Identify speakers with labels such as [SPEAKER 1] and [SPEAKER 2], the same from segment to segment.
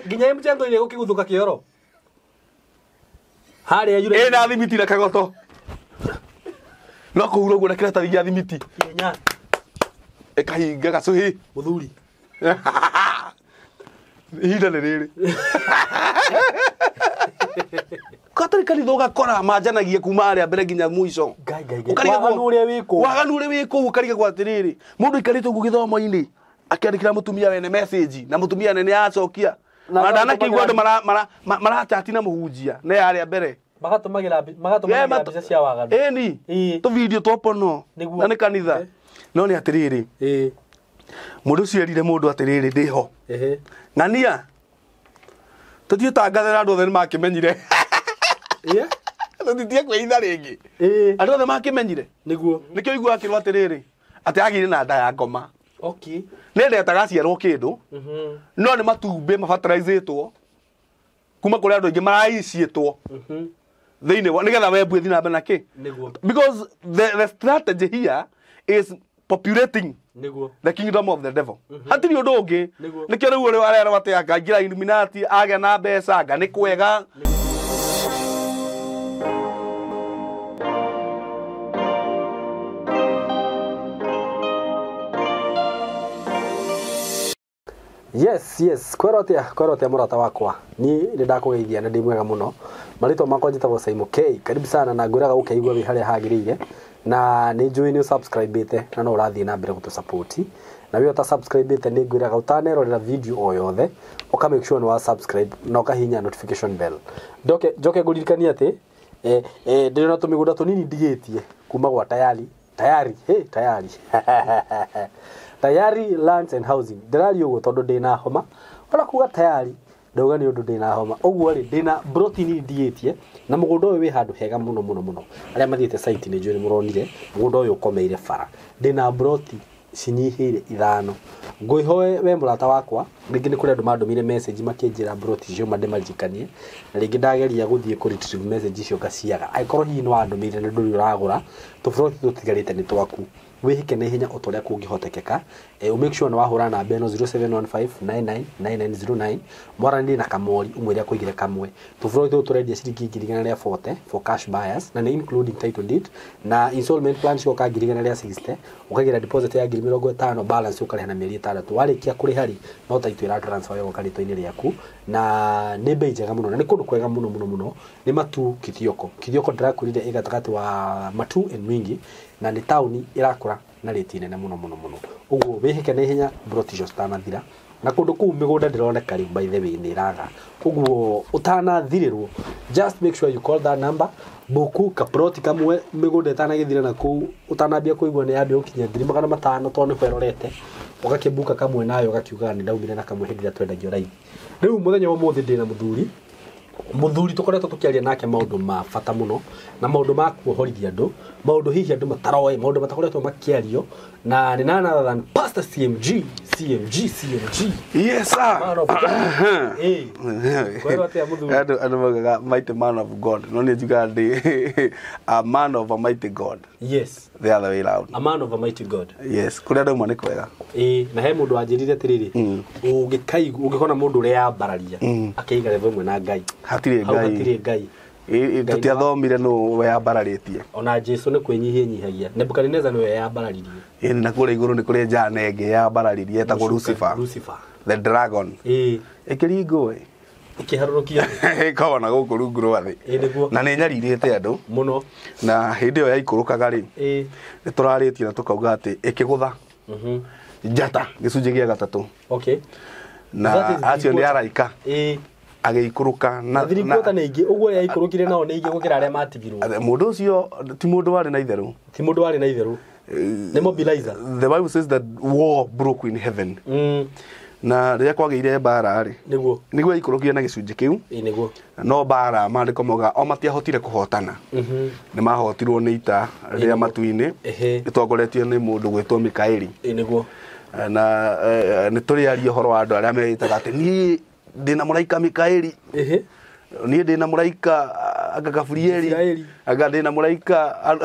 [SPEAKER 1] Nginya mchango ile gukiguthuka kioro. Haria yure.
[SPEAKER 2] Na thimiti na kagoto. No kuhura uguo na kiratathi gia thimiti.
[SPEAKER 1] Nya.
[SPEAKER 2] Ekahinga gacuhi.
[SPEAKER 1] Muthuri.
[SPEAKER 2] Ihinda nĩ rĩrĩ. Katari kanitho gakora manjanagie kuma arĩa mbere nginya mũico.
[SPEAKER 1] Waganu ũrĩa wĩ kũu.
[SPEAKER 2] Waganu ũrĩa wĩ kũu ũkariga gwa atĩrĩrĩ. Mũndũ ikarĩte ũguo gĩthomo-inĩ akĩandĩkĩra mũtumia nene message na mũtumia nene acokia. Na ndanakĩigua andũ marachati na mũhunjia na yarĩa mbere.
[SPEAKER 1] Magatũmagĩra mbica cia waganu.
[SPEAKER 2] Ĩni. Tũ video topono. Na nĩ kanitha. No nĩ atĩrĩrĩ. Mũndũ ũcio erire mũndũ atĩrĩrĩ ndĩho. Ng'ania. Tũthiĩ tangathĩra andũ othe nĩ makĩmenyire. Tũtitie kwĩitha rĩngĩ. Andũ othe makĩmenyire. Nĩguo. Nĩkĩo igua akĩrwo atĩrĩrĩ. Atĩ agire na nda ya ngoma.
[SPEAKER 1] Okay.
[SPEAKER 2] Nĩ ndeta gaciarwo kĩndũ. No nĩ matumbĩ mabataraizĩtwo. Kuma kũrĩ andũ aingĩ maraicĩtwo. Thĩinĩ wa nĩgetha webue thiĩ na mbere na kĩ. Because the strategy here is populating the kingdom of the devil. Hatiri ũndũ ũngĩ. Nĩkĩo rĩu ũrĩa arera atĩ akaingĩra Illuminati agĩa na mbeca anga nĩ kwega.
[SPEAKER 1] Yes, kwero atia murata wakwa. Ni ndakugeithia na ndi mwega muno. Marĩtwa makwa njĩtagwo Simon K. Karibu sana na ngwĩraga ũkeigua wĩ harĩa hagĩrĩire. Na nĩ njũĩ nĩ subscribe-ĩte na no ũrathiĩ na mbere gũtũ support. Na wewe ta subscribe-ĩte nĩ ngwĩraga ũtanerorera video o yothe, ũka make sure nĩ wa subscribe na ũkahihinya notification bell. Njoke ngũririkanie atĩ ndĩrĩ na tũmĩgũnda tũnini ndigĩtie kuma gwa tayari. Tayari lands and housing. Ndĩrari ũguo tondũ ndĩna homa. Ona kuga tayari ndauga nĩ ũndũ ndĩna homa. Ũguo rĩ ndĩna protein ndigĩtie na mũgũnda ũyũ wĩ handũ hega mũno. Arĩa mathiĩte site nĩ njũĩ nĩ mũronire mũgũnda ũyũ ũkomeire bara. Ndĩna broti cinyihĩire 5. Ngwĩhoe we mũrata wakwa, rĩngĩ nĩ kũrĩ andũ mandũmire message makĩnjĩra broti icio mandimaririkanie. Na rĩngĩ ndageria gũthiĩ kũ retrieve message icio ngaciaga. Angĩkorwo hihi nĩ wandũmire na ndũrĩ ũragũra, tũbroti tũtigarĩte nĩ twaku. Wĩhike na ihenya o torĩa kũngĩhotekeka. Make sure nĩ wahũra namba ĩno 0715999909 mwaranĩrie na kamori ũmwĩre akũigĩre kamwe. Tũbroti tũtũ tũrendia ciringi 140 for cash buyers na nĩ including title deed na installment plan cioka 160 ũkagĩra deposit ya 50,000 balance ũkarĩha na mĩeri 6. Warĩkia kũrĩha rĩ no title ĩra transfer yoka rĩtwa-inĩ rĩaku na nĩ bei njega mũno na nĩ kũndũ kwega mũno. Nĩ Matu Kithioko ndĩrakwĩrire ĩ gatagatĩ wa Matu and Mwingi na nĩ taũni ĩrakũra na rĩti nene mũno. Ũguo wĩhike na ihenya broti icio citanathira na kũndũ kũu mĩgũnda ndĩroneka rĩ by the way nĩ ĩraga. Ũguo ũtanathirĩrwo, just make sure you call that number. Boku kaproti kamwe mĩgũnda ĩtanagĩthira na kũu ũtanambia kũigua nĩ yambia gũkinya 500 tondũ nĩ kwerorete ũgakĩbuka kamwe nayo ũgakiuga nĩ ndaumire na kamwe hĩndĩ ĩrĩa twendagio raithi. Rĩu mũthenya wa ũmũthĩ ndĩna mũthuri tũkoretwo tũkĩaria nake maũndũ ma bata mũno na maũndũ ma kuohorithia andũ, maũndũ hihi andũ mataroĩ, maũndũ matakoretwo makĩario na nĩ none other than Pastor CMG.
[SPEAKER 2] Yes sir.
[SPEAKER 1] Kwero atia mũthuri.
[SPEAKER 2] Andũ magaga mighty man of God. No nĩ njuga ndĩ a man of a mighty God.
[SPEAKER 1] Yes.
[SPEAKER 2] The other way around.
[SPEAKER 1] A man of a mighty God.
[SPEAKER 2] Yes. Kũrĩa ndauma nĩ kwega.
[SPEAKER 1] Na he mũndũ anjĩrire atĩrĩrĩ, ũngĩkona mũndũ ũrĩa yambararia akĩiga level ĩmwe na Ngai. Hatirĩ Ngai.
[SPEAKER 2] Tũtiathomire nũ yambararĩtie.
[SPEAKER 1] Ona Jesu nĩ kwĩnyihia. Nebukadnezar nĩwe yambararirie.
[SPEAKER 2] Na kũrĩa igũrũ nĩ kũrĩ njana ĩngĩ yambararirie etagwo Lucifer. The dragon. Ĩkĩringwo
[SPEAKER 1] ikiharũrũkia
[SPEAKER 2] ĩkona gũkũ rungu rwa thĩ. Na nĩ nyarirĩte andũ mũno. Na hĩndĩ ĩyo yaikũrũkaga rĩ nĩ tũrarĩtie na tũkauga atĩ ĩkĩgũtha njata gĩcunjĩ gĩa 3.
[SPEAKER 1] Okay.
[SPEAKER 2] Na acio nĩ araika. Agĩikũrũka
[SPEAKER 1] na thirikota nĩ ingĩ ũguo yaikũrũkire nao nĩ ingĩ gũkĩra arĩa matigirwo.
[SPEAKER 2] Mũndũ ũcio ti mũndũ warĩ na itherũ. Nĩ mobilizer. The Bible says that war broke in heaven. Na rĩrĩa kwagĩire mbara rĩ nĩguo yaikũrũkire na gĩcunjĩ kĩu. No mbara maandĩko moga o matiahotire kũhotana. Nĩ mahotirwo nĩ ita rĩrĩa matu-inĩ ĩtongoretio nĩ mũndũ gwĩtwo Mikaeli. Na nĩ tũrĩaria ũhoro wa andũ arĩa merĩtaga atĩ niĩ ndĩna mũraika Mikaeli. Niĩ ndĩna mũraika agakaburieri aga ndina muraika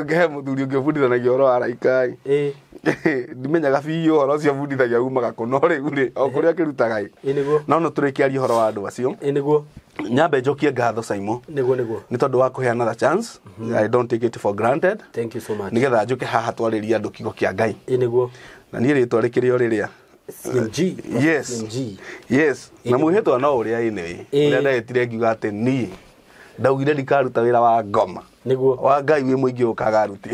[SPEAKER 2] ngehe muthuri ungibundithanagia horo wa araika ndimenyaga biũ horo ũcio bundithagia umaga kũno rĩu rĩ o kũrĩa kĩrutaga no no tũrĩkĩaria horo wa andũ acio
[SPEAKER 1] nĩguo
[SPEAKER 2] nyambe njokie ngatho Simon
[SPEAKER 1] nĩguo
[SPEAKER 2] nĩ tondũ wa kũhe another chance I don't take it for granted
[SPEAKER 1] thank you so much
[SPEAKER 2] nigetha njuke haha twarĩria andũ kiugo kĩa Ngai
[SPEAKER 1] nĩguo
[SPEAKER 2] na niĩ rĩtwa rĩkĩrĩ o rĩrĩa
[SPEAKER 1] CMG
[SPEAKER 2] yes na mwĩhĩtwa no ũrĩa ĩnĩ ũrĩa ndetire ngiuga atĩ niĩ ndaugire ndikaruta wĩra wa ngoma
[SPEAKER 1] nĩguo
[SPEAKER 2] wa Ngai wĩ mũingĩ ũkaga ruti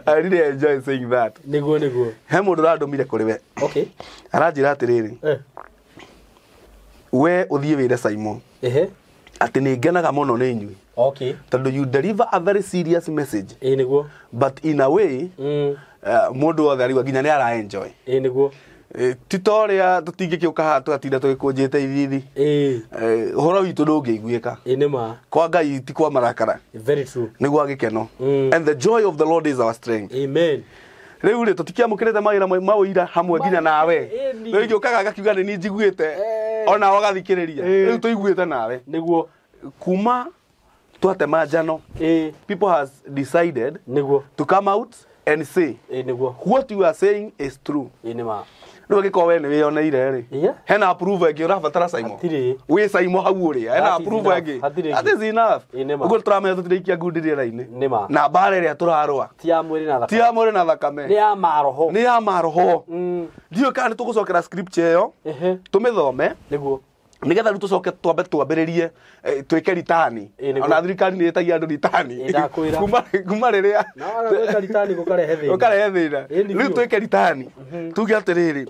[SPEAKER 2] I really enjoy saying that
[SPEAKER 1] nĩguo
[SPEAKER 2] he mũndũ ũrandũmire kũrĩ we
[SPEAKER 1] okay
[SPEAKER 2] aranjĩra atĩrĩrĩ we ũthiĩ wĩre Simon atĩ nĩ ngenaga mũno nĩ inyuĩ
[SPEAKER 1] okay
[SPEAKER 2] tondũ you deliver a very serious message
[SPEAKER 1] nĩguo
[SPEAKER 2] but in a way mũndũ wothe arigwa nginya nĩ ara enjoy
[SPEAKER 1] nĩguo
[SPEAKER 2] titoria tũtingĩkĩũka haha tũgatinda tũgĩkũnjĩte ithithi ũhoro witũ ndũngĩiguĩka
[SPEAKER 1] nĩma
[SPEAKER 2] kwa Ngai ti kwa marakara
[SPEAKER 1] very true
[SPEAKER 2] nĩguo agĩkeno and the joy of the Lord is our strength
[SPEAKER 1] amen
[SPEAKER 2] rĩu rĩ tũtikiamũkĩrĩte mawĩra maũira hamwe nginya nawe rĩu ngĩũkaga agakiuga nĩ niĩ njiguĩte ona wagathikĩrĩria rĩu tũiguĩte nawe
[SPEAKER 1] nĩguo
[SPEAKER 2] kuma twatema njano people has decided
[SPEAKER 1] nĩguo
[SPEAKER 2] to come out and say
[SPEAKER 1] nĩguo
[SPEAKER 2] what you are saying is true
[SPEAKER 1] nĩma
[SPEAKER 2] no gĩko we nĩ wĩoneire rĩ hena approve ĩngĩ ũrabatara Simon wĩ Simon hau ũrĩa hena approve ĩngĩ that is enough ũguo tũramenya tũtirĩkia ngundi rĩera-inĩ na mbara ĩrĩa tũrarũa
[SPEAKER 1] ti ya mwĩrĩ na thakame
[SPEAKER 2] nĩ ya maroho ndiũ kana nĩ tũgũcokera scripture ĩyo tũmĩthome
[SPEAKER 1] nĩguo
[SPEAKER 2] nigetha rĩu tũcoke twambe twambĩrĩrie twĩke ritani ona thirikari nĩ ĩtagia andũ ritani kuma rĩrĩa
[SPEAKER 1] gũkarehe
[SPEAKER 2] thĩna rĩu twĩke ritani tuge atĩrĩrĩ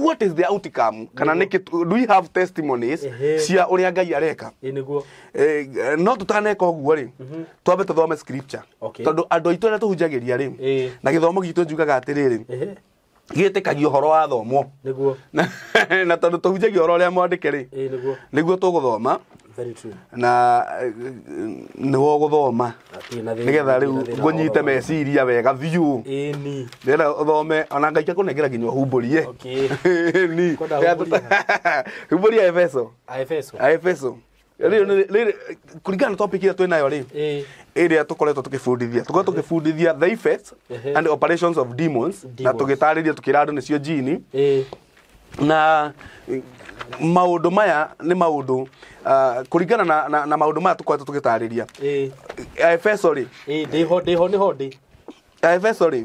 [SPEAKER 2] what is the outcome kana nĩkĩ do we have testimonies cia ũrĩa Ngai areka no tũtaneka ũguo rĩ twambe tũthome scripture tondũ andũ aitũ arĩa tũhunjagĩria rĩ na gĩthomo gitũ njugaga atĩrĩrĩ gĩtĩkagio horo wa thomo
[SPEAKER 1] nĩguo
[SPEAKER 2] na tondũ tũhunjagia horo ũrĩa mwandĩke rĩ nĩguo tũgũthoma na nĩguo gũthoma nĩgetha rĩu ngũnyite meciria wega biũ nĩgetha ũthome ona Ngai akũnengera nginya ũhumbũrie humbũria Efeso kũringana na topic ĩrĩa twĩnayo rĩ ĩrĩa tũkoretwo tũkĩbundithia the effects and operations of demons na tũgĩtarĩria tũkĩra andũ nĩcio jini na maũndũ maya nĩ maũndũ kũringana na maũndũ maya tũkoretwo tũgĩtarĩria Efeso rĩ Efeso rĩ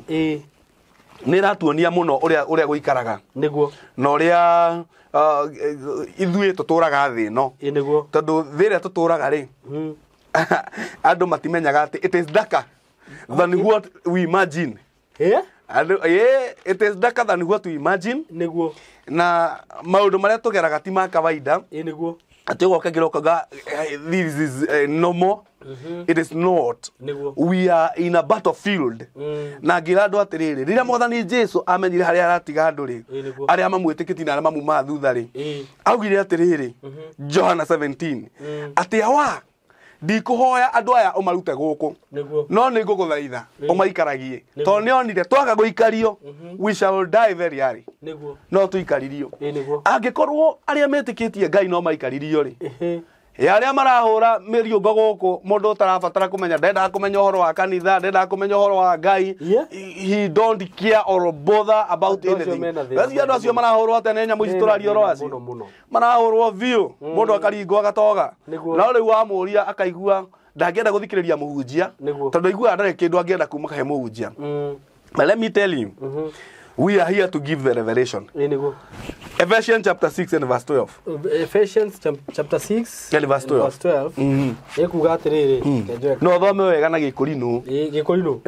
[SPEAKER 2] nĩ ratuonia mũno ũrĩa gũikaraga
[SPEAKER 1] nĩguo
[SPEAKER 2] na ũrĩa ithuĩ tũtũraga thĩ ĩno tondũ thĩ ĩrĩa tũtũraga rĩ andũ matimenyaga atĩ it is darker than what we imagine it is darker than what we imagine
[SPEAKER 1] nĩguo
[SPEAKER 2] na maũndũ marĩa tũgeraga ti ma kawaida
[SPEAKER 1] nĩguo
[SPEAKER 2] atĩ ũgoka ngĩrokaga this is normal it is not we are in a battlefield na ngira andũ atĩrĩrĩ rĩrĩa Mwathani Jesũ amenyire harĩa aratiga andũ rĩ arĩa mamwĩtĩkĩtie na arĩa mamuma thutha rĩ augire atĩrĩrĩ Johana 17 atĩ awa ndikũhoya andũ aya ũmarute gũkũ no nĩ ngũgũthaitha ũmaikaragie tondũ nĩonire twaga gũikario we shall die very early no tuikaririo angĩkorwo arĩa metĩkĩtie Ngai no maikaririo rĩ arĩa marahũra mĩriũngo gũkũ mũndũ ũtarabatara kũmenya ndendaga kũmenya ũhoro wa kanitha ndendaga kũmenya ũhoro wa Ngai he don't care or bother about anything andũ acio marahũrwo atĩ nĩ nyamũ ici tũraria ũhoro wacio marahũrwo biũ mũndũ akaringwo agatoga no rĩu wamũria akaigua ndangĩenda gũthikĩrĩria mũhunjia tondũ aiguaga ndarĩ kĩndũ angĩenda kuma kahe mũhunjia but let me tell you we are here to give the revelation Ephesians chapter 6 and verse 12.
[SPEAKER 1] Ephesians chapter 6
[SPEAKER 2] and verse 12.
[SPEAKER 1] Ekuga atiriri.
[SPEAKER 2] No thome wega na Gĩkũrinũ.
[SPEAKER 1] Gĩkũrinũ.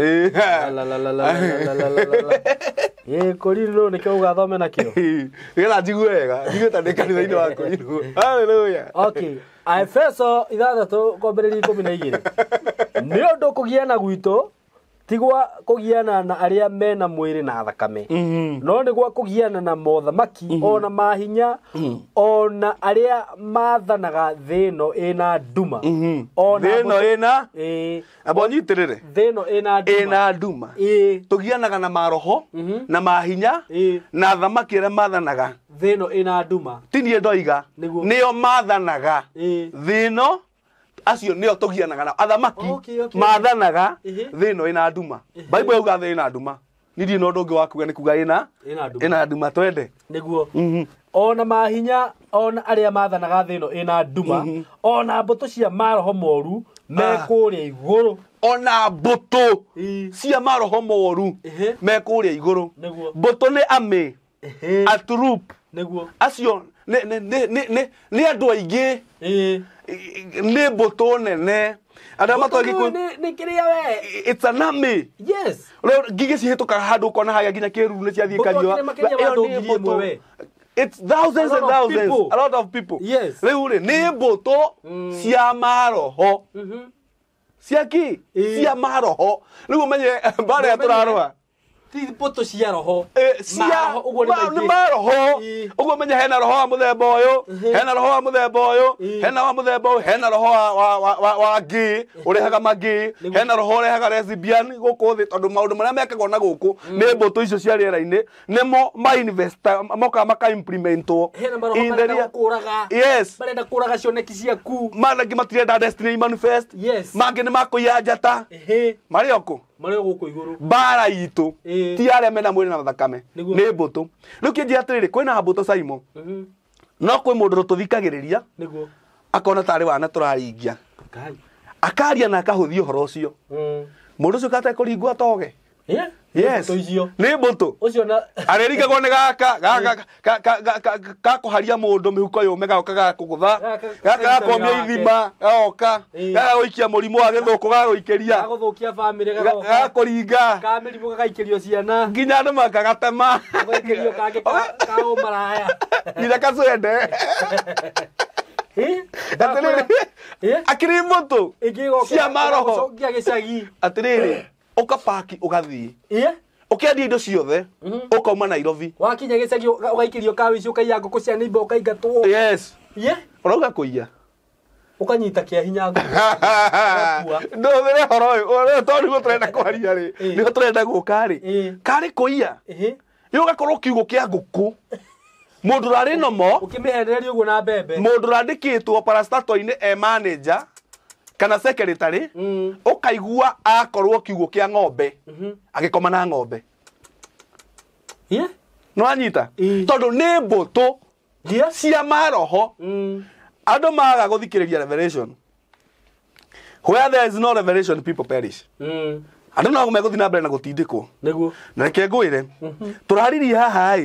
[SPEAKER 1] Gĩkũrinũ nĩkĩo ũgathome nakĩo.
[SPEAKER 2] Gĩra njigue wega. Ndigĩta ndĩ kanitha-inĩ wa Kũrinũ. Hallelujah.
[SPEAKER 1] Okay. Efeso 6 kwambĩrĩria 12. Nĩ ũndũ kũgiana gwitũ tigwa kugiana na aria mena mwiri na thakame no nigwa kugiana na mothamaki ona mahinya ona aria mathanaga thino ina nduma
[SPEAKER 2] ona thino ina abonyitirire
[SPEAKER 1] thino ina nduma
[SPEAKER 2] tugianaga na maroho na mahinya na thamaki aria mathanaga
[SPEAKER 1] thino ina nduma
[SPEAKER 2] tinie ndoiga nio mathanaga thino acio nio tugianaga na athamaki maathanaga thino ina nduma bible yuga thino ina nduma nidi no ndungi wakuga ni kuga ina nduma twende
[SPEAKER 1] niguo ona mahinya ona aria maathanaga thino ina nduma ona mbuto cia maroho moru mekuria iguru
[SPEAKER 2] ona mbuto cia maroho moru mekuria iguru mbuto ni ame a troop
[SPEAKER 1] niguo
[SPEAKER 2] acio ni andu aingi ni mbuto nene ada matwagi ku
[SPEAKER 1] ni kiria we
[SPEAKER 2] it's an army
[SPEAKER 1] yes
[SPEAKER 2] ngige cihituka handu kona hagia ginya kiru ni cia thikariwa it's thousands and thousands a lot of people
[SPEAKER 1] yes
[SPEAKER 2] riu ri ni mbuto cia maroho ciaki cia maroho riu menye bare ya turarwa
[SPEAKER 1] ti mbuto cia roho
[SPEAKER 2] cia ni maroho uguo menye hena roho wa muthemba uyu hena roho wa muthemba uyu hena wa muthemba uyu hena roho wa ngi urehaga mangi hena roho urehaga lesbian guku thi tondu maundu maria mekagwo na guku ni mbuto icio cia riera-ini nimo ma investor moka maka implementwo
[SPEAKER 1] hena maroho marenda kuraga
[SPEAKER 2] yes
[SPEAKER 1] marenda kuraga cioneki ciaku
[SPEAKER 2] mangi matirenda destiny manifest
[SPEAKER 1] yes
[SPEAKER 2] mangi ni makuya njata mari oku
[SPEAKER 1] mario guku iguru
[SPEAKER 2] bara itu ti aria mena mwiri na thakame ni mbuto riu kinji atiriri kwina mbuto Simon no kwi mundu rututhikagiriria
[SPEAKER 1] niguo
[SPEAKER 2] akona tari wana turaringia akaria na akahuthia horo ucio mundu ucio kata kuringwa toge yes ni mbuto
[SPEAKER 1] ucio na
[SPEAKER 2] arerigagwo ni gaka kuharia mundu mihuko yume gaoka kugutha gaka komia ithima gaoka gagoikia murimu wa githuku gagoikeria
[SPEAKER 1] gaguthukia family
[SPEAKER 2] gakuringa
[SPEAKER 1] kamirimu gagaikirio ciana
[SPEAKER 2] nginya andu makagatema
[SPEAKER 1] gagaikirio kage kao maraya
[SPEAKER 2] ila kaswende akiri mbuto cia maroho
[SPEAKER 1] gicagi
[SPEAKER 2] atiriri ukapaki ugathii ukiendia indo ciothe ukauma Nairobi
[SPEAKER 1] wakinya gicagi ugaikirio kawici ukaiya nguku cia nimba ukaigatwo
[SPEAKER 2] yes urauga kuiya
[SPEAKER 1] ukanyita kia hinya nguku
[SPEAKER 2] ndovere horo uyu tondu niguo turenda kwaria ri niguo turenda guka ri kari kuiya yo gakorwo kiugo kia nguku mundu rari nomo
[SPEAKER 1] ukimihendereria uguo na mbembe
[SPEAKER 2] mundu randikitwo parastato-ini manager kana secretary ukaigua akorwo kiugo kia ng'ombe agikoma na ng'ombe no anyita tondu ni mbuto cia maroho andu maga guthikiriria revelation where there is no revelation people perish andu no meguthi na mbere na gutindikwo
[SPEAKER 1] niguo
[SPEAKER 2] na reke ngwire turaririe haha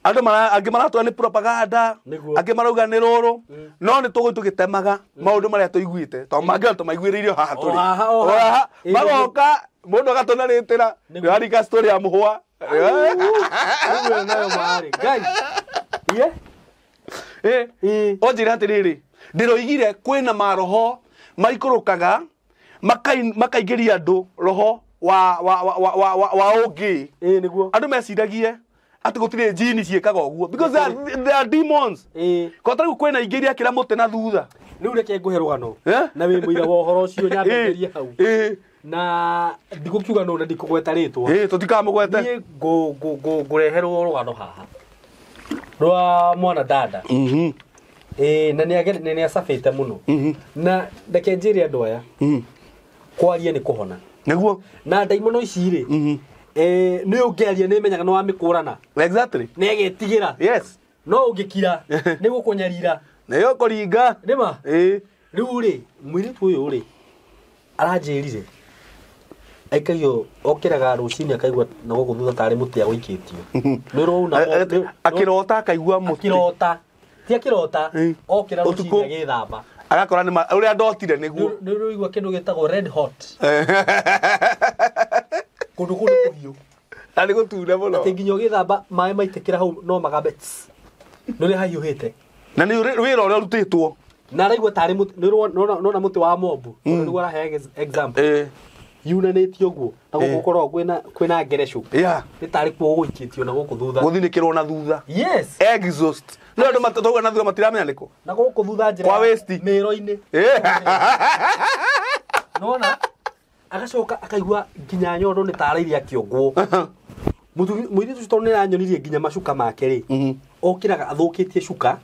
[SPEAKER 2] andu angi maratua ni propaganda angi marauga ni ruru no ni tugu tugitemaga maundu maria tuiguite to mangi tumaiguiririo haha turi magoka mundu agatonanitira yarika story ya muhwa
[SPEAKER 1] nayo mari guys
[SPEAKER 2] onjira atiriri ndiroigire kwina maroho maikurukaga makaigiria andu roho wa ungi
[SPEAKER 1] niguo
[SPEAKER 2] andu meciragie ati gutire jini ciekaga uguo because they are demons ko tari kwena ingiria kira muti na thutha
[SPEAKER 1] riu reke nguhe rugano na wi muira wa horo ucio nyambiria hau na ndigukiuga no na ndikugweta ritwa
[SPEAKER 2] tutikamugwete
[SPEAKER 1] ni ngureherwo rugano haha rwa mwana dada na ni acabite muno na reke njire andu aya kwaria ni kuhona
[SPEAKER 2] niguo
[SPEAKER 1] na ndaimono ici ri ni ungeria ni menyaga no wa mikurana
[SPEAKER 2] exactly
[SPEAKER 1] ni agetigira
[SPEAKER 2] yes
[SPEAKER 1] no ungikira ni gukunyarira
[SPEAKER 2] ni yo kuringa
[SPEAKER 1] nima riu ri mwiritu uyu ri aranjirire aikario okiraga rucini akaigua na guku thutha tari muti agwikitio ni rona
[SPEAKER 2] akirota akaigua muti
[SPEAKER 1] akirota ti akirota okira rucini agithamba
[SPEAKER 2] agakora ni uria ndotire niguo
[SPEAKER 1] ni ruigua kindu gitagwo red hot kundu kundu kuhiu
[SPEAKER 2] ani gutuna muno
[SPEAKER 1] ati nginyo githamba mai maitikira hau no magabe no ri hahiuhite
[SPEAKER 2] na ni wira uria rutitwo
[SPEAKER 1] na raigua tari no na muti wa mombu ni gora he example yunanitio guo na gukorwo kwina ngerecu ni tari ku guikitio na guku thutha
[SPEAKER 2] guthinikirwo na thutha
[SPEAKER 1] yes
[SPEAKER 2] exhaust no ndo matatoga na thutha matiramenya niko
[SPEAKER 1] na guku thutha njira
[SPEAKER 2] kwa waste
[SPEAKER 1] mero-ini nona agacoka akaigua nginya nyondo ni tarairia kiongwo muiritu cito ni ranyonirie nginya macuka make ri okiraga athukitie cuka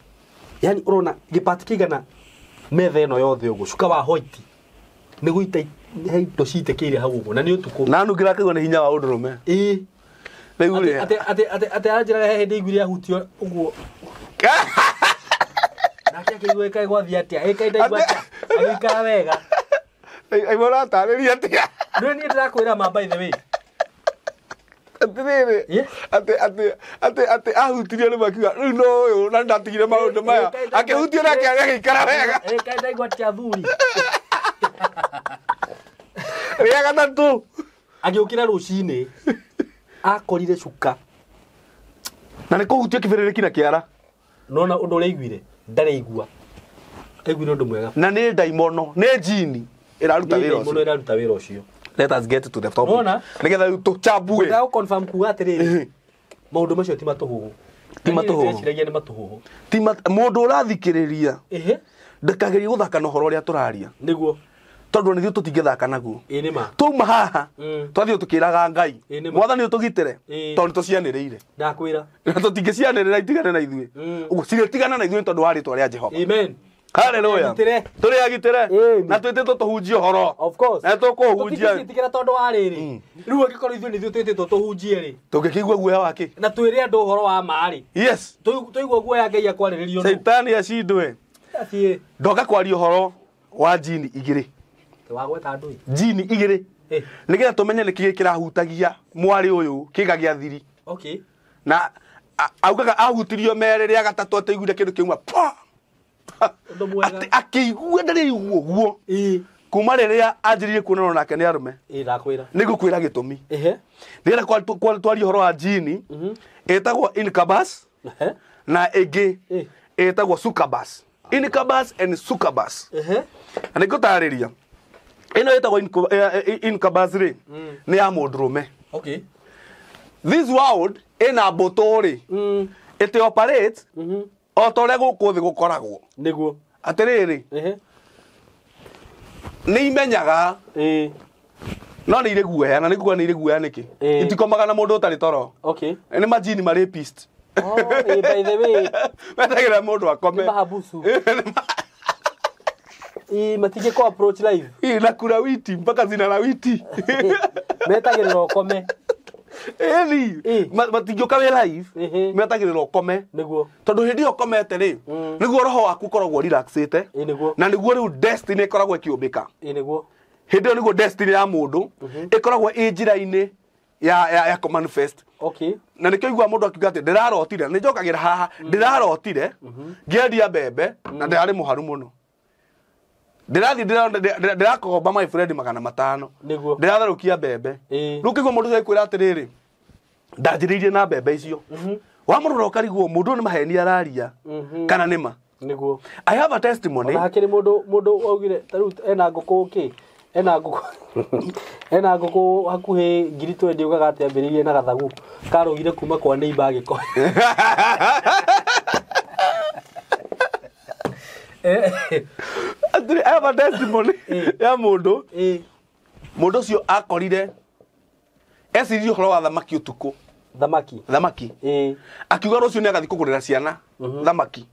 [SPEAKER 1] yani urona gipati kigana metha ĩno yothe ũguo cuka wa white nĩ gũita indo citĩkĩire hau ũguo na nĩ ũtukũ
[SPEAKER 2] na nũngĩra kĩgwa nĩ hinya wa ũndũrũme
[SPEAKER 1] ate anjĩraga he hĩndĩ iguire ahutio ũguo nake akĩigua ĩkaigwathi atĩa ĩkaindaigua atĩa agĩikara wega
[SPEAKER 2] aimora atarĩria atĩa
[SPEAKER 1] nĩ niĩ ndĩrakwĩra ma by the way
[SPEAKER 2] atirĩrĩ atĩ ahutirio nĩ makiuga rĩu no ũyũ na ndatigire maũndũ maya akĩhutio nake agĩikara wega
[SPEAKER 1] ĩkaindaigua atĩa athuri
[SPEAKER 2] rĩa gatatũ
[SPEAKER 1] agĩũkĩra rũcinĩ akorire cuka
[SPEAKER 2] na nĩ kũhutio kĩbĩrĩrĩki na kĩara
[SPEAKER 1] nona ũndũ ũrĩa aiguire ndarĩ igua aiguire ũndũ mwega
[SPEAKER 2] na nĩ ndaimono nĩ jini ĩraruta
[SPEAKER 1] wĩra ũcio
[SPEAKER 2] let us get to the topic nĩgetha tũchambue
[SPEAKER 1] nda confirm kuga atĩrĩrĩ maũndũ macio ti matũhũhũ eciragia nĩ matũhũhũ
[SPEAKER 2] mũndũ ũrathikĩrĩria ndakagerie gũthaka na ũhoro ũrĩa tũraria
[SPEAKER 1] nĩguo
[SPEAKER 2] tondũ nĩthuĩ tũtingĩthaka naguo tuma haha twathiĩ tũkĩraga Ngai mwathani ũtũgitĩre tondũ nĩtũcianĩrĩire
[SPEAKER 1] ndakwĩra
[SPEAKER 2] na tũtingĩcianĩrĩra itigane na ithuĩ ũguo cirĩtigana na ithuĩ tondũ wa rĩtwa rĩa Jehova
[SPEAKER 1] amen
[SPEAKER 2] haleluya tũrĩ agitĩre na twĩtĩtwo tũhunjie ũhoro
[SPEAKER 1] of course
[SPEAKER 2] na tũkũhunjia
[SPEAKER 1] tũtingĩtigĩra tondũ wa rĩrĩ rĩu angĩkorwo ithuĩ nĩthuĩ twĩtĩtwo tũhunjie rĩ
[SPEAKER 2] tũngĩkĩigua guoya wake
[SPEAKER 1] na twĩre andũ ũhoro wa ma rĩ
[SPEAKER 2] yes
[SPEAKER 1] tũigua guoya Ngai akwarĩrĩrio
[SPEAKER 2] Saitani acindwe ndoka kwaria ũhoro wa jini igĩrĩ
[SPEAKER 1] wagweta andũ
[SPEAKER 2] jini igĩrĩ nĩgetha tũmenye nĩkĩ kĩrahutagia mwarĩ ũyũ kĩga gĩa thiri
[SPEAKER 1] okay
[SPEAKER 2] na augaga ahutirio mere rĩa gatatũ ataiguire kĩndũ kĩuma akĩigua ndarĩ ũguo kuma rĩrĩa anjĩrĩrie kuonana nake nĩ arũme
[SPEAKER 1] ndakwĩra
[SPEAKER 2] nĩngũkwĩra gĩtũmi nĩgetha twarie ũhoro wa jini ĩtagwo incubus na ĩngĩ ĩtagwo succubus incubus and succubus na nĩngũtarĩria ĩno ĩtagwo incubus rĩ nĩ ya mũndũrũme
[SPEAKER 1] okay
[SPEAKER 2] this world ĩna mbũtũ rĩ it operates o ta ũrĩa gũkũ thĩ gũkoragwo
[SPEAKER 1] nĩguo
[SPEAKER 2] atĩrĩrĩ nĩ imenyaga no nĩ irĩ guoya na nĩ kuga nĩ irĩ guoya nĩkĩ itikomaga na mũndũ ũtarĩ toro
[SPEAKER 1] okay
[SPEAKER 2] nĩ majini marĩ pist
[SPEAKER 1] by the way
[SPEAKER 2] metagĩra mũndũ akome
[SPEAKER 1] mahabusu matige ko approach live
[SPEAKER 2] na kura witi mpaka zina la witi
[SPEAKER 1] metagĩrĩra ũkome
[SPEAKER 2] matingĩũka wĩ live metagĩrĩra ũkome
[SPEAKER 1] nĩguo
[SPEAKER 2] tondũ hĩndĩ ĩyo ũkomete rĩ nĩguo roho waku ũkoragwo relaxĩte na nĩguo rĩu destiny ĩkoragwo ĩkĩũmbĩka
[SPEAKER 1] nĩguo
[SPEAKER 2] hĩndĩ ĩyo nĩguo destiny ya mũndũ ĩkoragwo ĩ njĩra-inĩ ya manifest
[SPEAKER 1] okay
[SPEAKER 2] na nĩkĩo iguaga mũndũ akiuga atĩ ndĩrarotire nĩnjokagĩra haha ndĩrarotire ngĩendia mbembe na ndĩrarĩ mũharu mũno ndĩrakogomba my friend 500 ndĩratherũkia mbembe rĩu kĩguo mũndũ ũkwĩra atĩrĩrĩ ndanjĩrĩirie na mbembe icio wamũrora ũkarigwo mũndũ nĩ maheni araria kana nĩma
[SPEAKER 1] nĩguo
[SPEAKER 2] I have a testimony
[SPEAKER 1] hakĩrĩ mũndũ augire tarĩu ena ngũkũ ena ngũkũ hakuhĩ 20 ugaga atĩ ambĩrĩirie na gathagu karũgire kuma kwa neighbor agĩkohe
[SPEAKER 2] I have a testimony ya mũndũ ũcio akorire eciririe ũhoro wa thamaki ũtukũ thamaki akiuga rũciũ nĩ agathiĩ kũgũrĩra ciana thamaki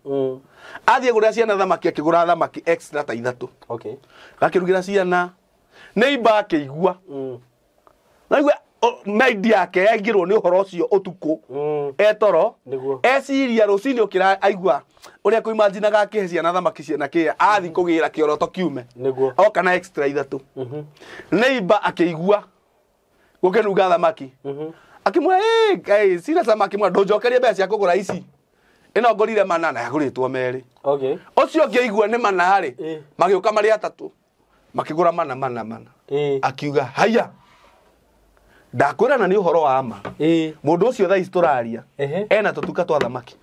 [SPEAKER 2] athiĩ gũrĩra ciana thamaki akĩgũra thamaki extra ta 3 gakĩrugĩra ciana neighbor akĩigua naigua maidi yake yaingĩrwo nĩ ũhoro ũcio ũtukũ etoro eciria rũcinĩ ũkĩra aigua ũrĩa kũimaginaga akĩhe ciana thamaki ciana kĩya athiĩ kũgĩra kĩoroto kiume oka na extra 3 neighbor akĩigua gũkĩruga thamaki akĩmwĩra sina thamaki mwa ndũnjokerie mbeca cia kũgũra ici ĩno ngorire 8 na yagũrĩtwo 2 ũcio ũngĩigua nĩ 8 rĩ magĩũka marĩ 3 makĩgũra 4 akiuga haya ndakwĩra na nĩ ũhoro wa ma mũndũ ũcio thaa ici tũraria ena tũtuka twa thamaki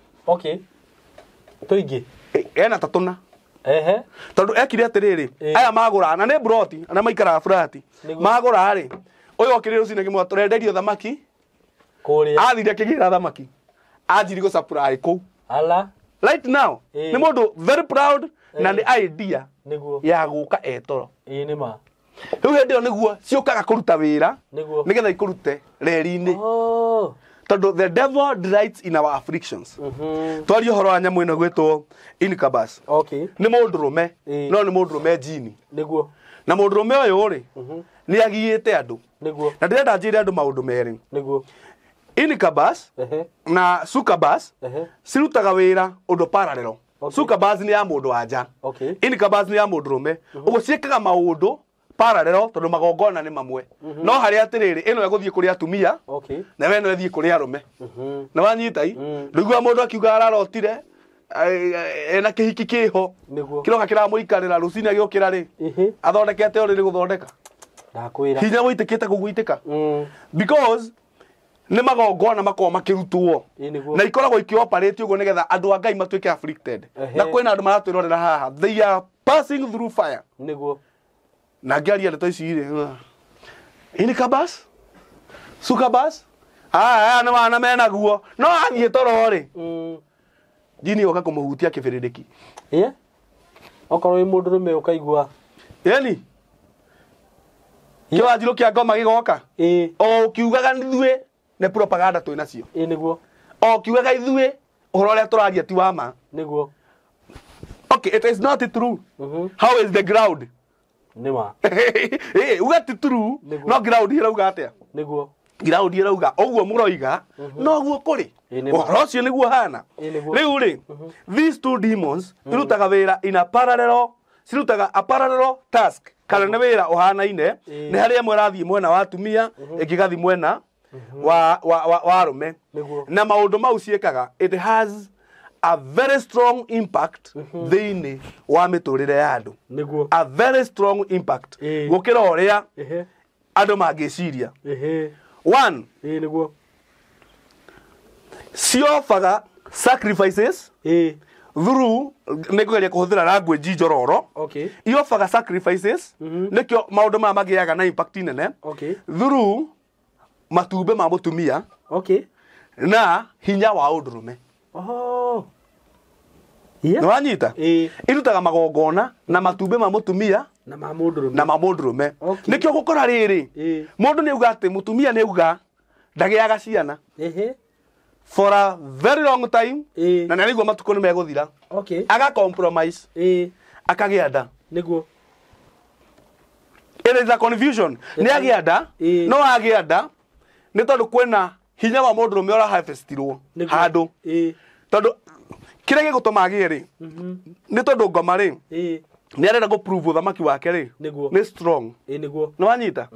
[SPEAKER 1] tũingĩ
[SPEAKER 2] ena 3 tondũ ekire atĩrĩrĩ aya magũra na nĩ broti na maikaraga flat magũra rĩ ũyũ okĩrĩ rũcinĩ kĩmwe tũrenderio thamaki kũrĩa athire akĩgĩra thamaki anjiri go supply kũu right now nĩ mũndũ very proud na nĩ idea ya gũka etoro
[SPEAKER 1] nĩma
[SPEAKER 2] rĩu hĩndĩ ĩyo nĩguo ciũkaga kũruta wĩra nĩgetha ikũrute reri-inĩ tondu the devil delights in our afflictions. Twari horo wa nyamu ino gwitwo incubus.
[SPEAKER 1] Okay.
[SPEAKER 2] Ni mundu rume, no ni mundu rume jini.
[SPEAKER 1] Niguo.
[SPEAKER 2] Na mundu rume uyu ri, ni agiite andu.
[SPEAKER 1] Niguo.
[SPEAKER 2] Na ndirenda njire andu maundu meri.
[SPEAKER 1] Niguo.
[SPEAKER 2] Incubus na succubus cirutaga wira undu parallel. Succubus ni ya mundu anja.
[SPEAKER 1] Okay.
[SPEAKER 2] Incubus ni ya mundu rume. Ugo ciekaga maundu parallel tondu magongona ni mamwe. No hari atiriri ino eguthie kuri atumia.
[SPEAKER 1] Okay.
[SPEAKER 2] Na we no ethie kuri arume. Na wanyitai ndigua mundu akiuga ararotire ena kihiki kiho kiroka kiramuikarira rucini agiokira ri athondekete uri guthondeka
[SPEAKER 1] ndakwira
[SPEAKER 2] hinya witikite kuguitika because ni magongona makoma makirutwo na ikoragwo ikioperate ugo nigetha andu a Ngai matuike afflicted na kwina andu maratwirorera haha they are passing through fire
[SPEAKER 1] niguo
[SPEAKER 2] na ngiaria ndeto ici ri Incubus succubus na wana mena guo no anyie toro ri jini oka kumuhutia kibiririki
[SPEAKER 1] okorwo wi mundu rume ukaigua
[SPEAKER 2] yani kiwa njiro kia ngoma gigoka o kiugaga nithue ne propaganda twina cio
[SPEAKER 1] niguo
[SPEAKER 2] o kiugaga ithue uhoro uria turaria ti wa ma
[SPEAKER 1] niguo
[SPEAKER 2] okay it is not true how is the ground
[SPEAKER 1] nima
[SPEAKER 2] uga ti true no ground irauga atia
[SPEAKER 1] niguo
[SPEAKER 2] ground irauga oguo muroiga no guo kuri uhoro ucio niguo hana riu ri these two demons irutaga wira in a parallel cirutaga a parallel task kana nĩ wĩra ũhanaine nĩ harĩa mwe rathie mwena wa atumia ĩngĩgathi mwena wa arũme na maũndũ mau ciĩkaga it has a very strong impact thĩinĩ wa mĩtũrĩre ya andũ a very strong impact gũkĩra ũrĩa andũ mangĩciria one ciobaga sacrifices through nikugeria kuhuthira language njororo iobaga sacrifices nikio maundu ma magiaga na impact nene through matumbe ma mutumia na hinya wa undurume no anyita irutaga magongona na matumbe ma mutumia
[SPEAKER 1] na mamundurume
[SPEAKER 2] na mamundurume nikio gukora riri mundu ni uga ati mutumia ni uga ndagiaga ciana for a very long time na naliguo matuko ni meguthira aga compromise akagia nda
[SPEAKER 1] niguo
[SPEAKER 2] it is a confusion ni agia nda no agia nda ni tondu kwena hinya wa mundu rume ora harvestirwo handu tondu kire gigutuma agie ri ni tondu ngoma ri ni arenda go prove uthamaki wake ri ni strong
[SPEAKER 1] niguo
[SPEAKER 2] no anyita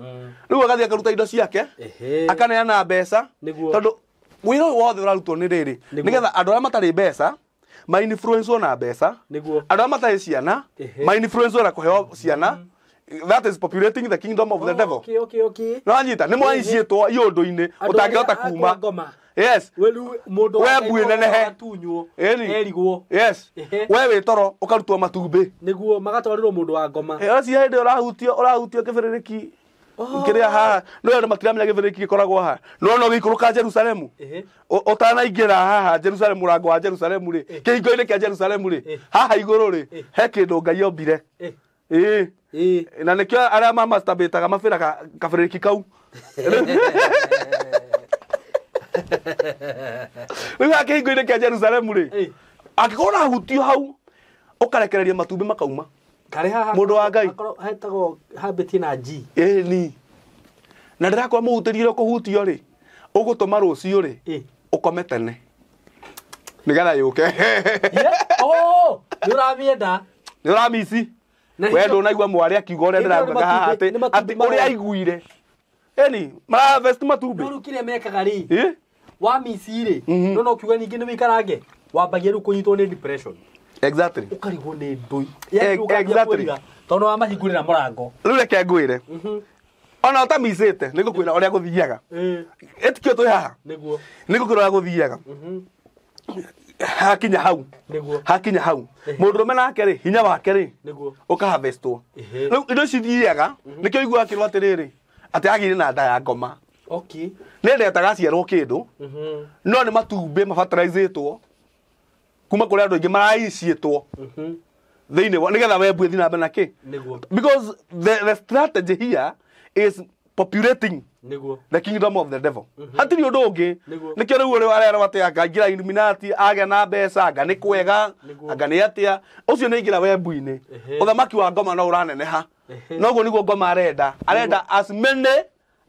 [SPEAKER 2] riu agathia akaruta indo ciake akaneana mbeca tondu wira wothe urarutwo ni riri nigetha andu aria matari mbeca ma influence na mbeca andu aria matari ciana ma influence na kuheo ciana that is populating the kingdom of the devil no anyita ni mwaicietwo iundu-ini utangihota kuma yes
[SPEAKER 1] mundu
[SPEAKER 2] we bwinene
[SPEAKER 1] erigwo
[SPEAKER 2] yes we witoro ukarutwo matumbi
[SPEAKER 1] niguo magatwarirwo mundu wa ngoma
[SPEAKER 2] asi hindi urahutio kibiririki kiria haha no andu matiramenya kibiririki gikoragwo haha no gikuruka Jerusalemu utanaingira haha Jerusalemu murango wa Jerusalemu ri kihingo-ini kia Jerusalemu ri haha iguru ri he kindu Ngai ombire na nikio aria mamastabitaga mabiraga kabiririki kau riu akihingo-ini kia Jerusalemu ri akikorwo hutio hau ukarekereria matumbi makauma
[SPEAKER 1] kare haha
[SPEAKER 2] mundu wa Ngai
[SPEAKER 1] hetagwo habiti na G
[SPEAKER 2] ni na ndirakwa muhutirie kuhutio ri ugutuma rucio ri ukome tene nigetha yuke
[SPEAKER 1] ni uramienda
[SPEAKER 2] ni uramisi we ndunaigua mwari akiuga uria ndiraruga haha ati uria aiguire mara vest matumbi
[SPEAKER 1] no rukire mekaga ri wa misi ri no kiuga ningi ni wikarange wambagia ru kunyitwo ni depression
[SPEAKER 2] exactly
[SPEAKER 1] ukarigwo ni ndui
[SPEAKER 2] exactly
[SPEAKER 1] tondu wa mahingurira murango
[SPEAKER 2] riu reke ngwire ona utamisite nigukwira uria guthiaga etikio twi haha nigukwira uria guthiaga hakinya hau mundurume nake ri hinya wake ri ukaharvestwo riu indo cithiaga nikio igua akirwo atiriri ati agire na nda ya ngoma nendetaga ciarwo kindu no ni matumbi mafertilizatwo kuma kuri andu ingi maraicietwo thiini nigetha we mbue thina mbere naki because the strategy here is populating the kingdom of the devil. Hatiri undu ungi nikio riu uri arera atia ngaingira Illuminati agia na mbeca anga ni kwega anga ni atia ucio ni ingira webu-ini uthamaki wa ngoma no uraneneha noguo niguo ngoma arenda as many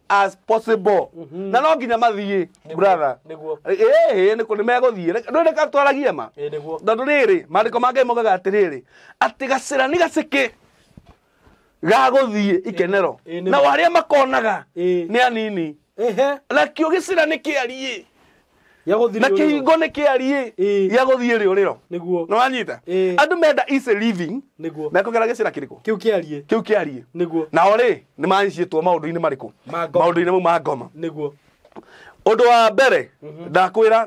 [SPEAKER 2] as possible na no nginya mathie brother ni ko ni meguthie ndone ka twaragia ma ndu riri mandiko mange mogaga atiriri ati gacira ni gacike gaguthie ikenero na waria makonaga ni anini na kio gicira ni kiarie na kihingo ni kiarie ya guthie riuriro no wanyita andu menda easy living mekogera gicira kiriko kiu kiarie na ori ni mancitwo maundu-ini mariku maundu-ini mu ma ngoma undu wa mbere ndakwira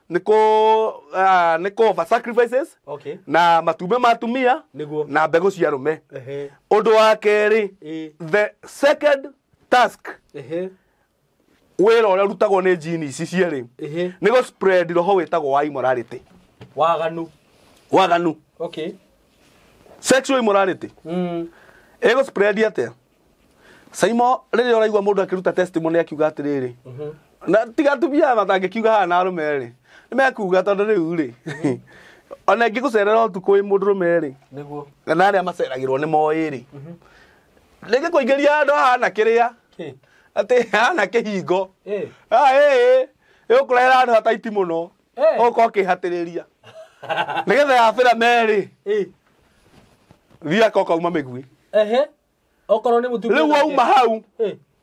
[SPEAKER 2] niko over sacrifices na matumbe matumia na mbegu cia rume undu wa keri the second task wera uria rutagwo ni jini ici cieri nigo spread roho witagwo wa immorality waganu sexual immorality ego spread atia saimo rĩrĩa ũraigua mũndũ akiruta testimony akiuga atĩrĩrĩ na tiga tubia matangikiuga haha na arũme rĩ nimekuga tondũ rĩu rĩ ona ngĩgũcerera ũtukũ wĩ mũndũ rũme rĩ na arĩa maceragĩrwo nĩ moĩ rĩ rĩngĩ kũingĩria andũ haha na kĩrĩa atĩ hana kĩhingo ũkũrehera andũ hataiti mũno ũkorwo ũkĩhatĩrĩria nĩgetha yabĩra merĩ thia kokauma mĩgui
[SPEAKER 1] okorwo nĩ mũtumia
[SPEAKER 2] rĩu wauma hau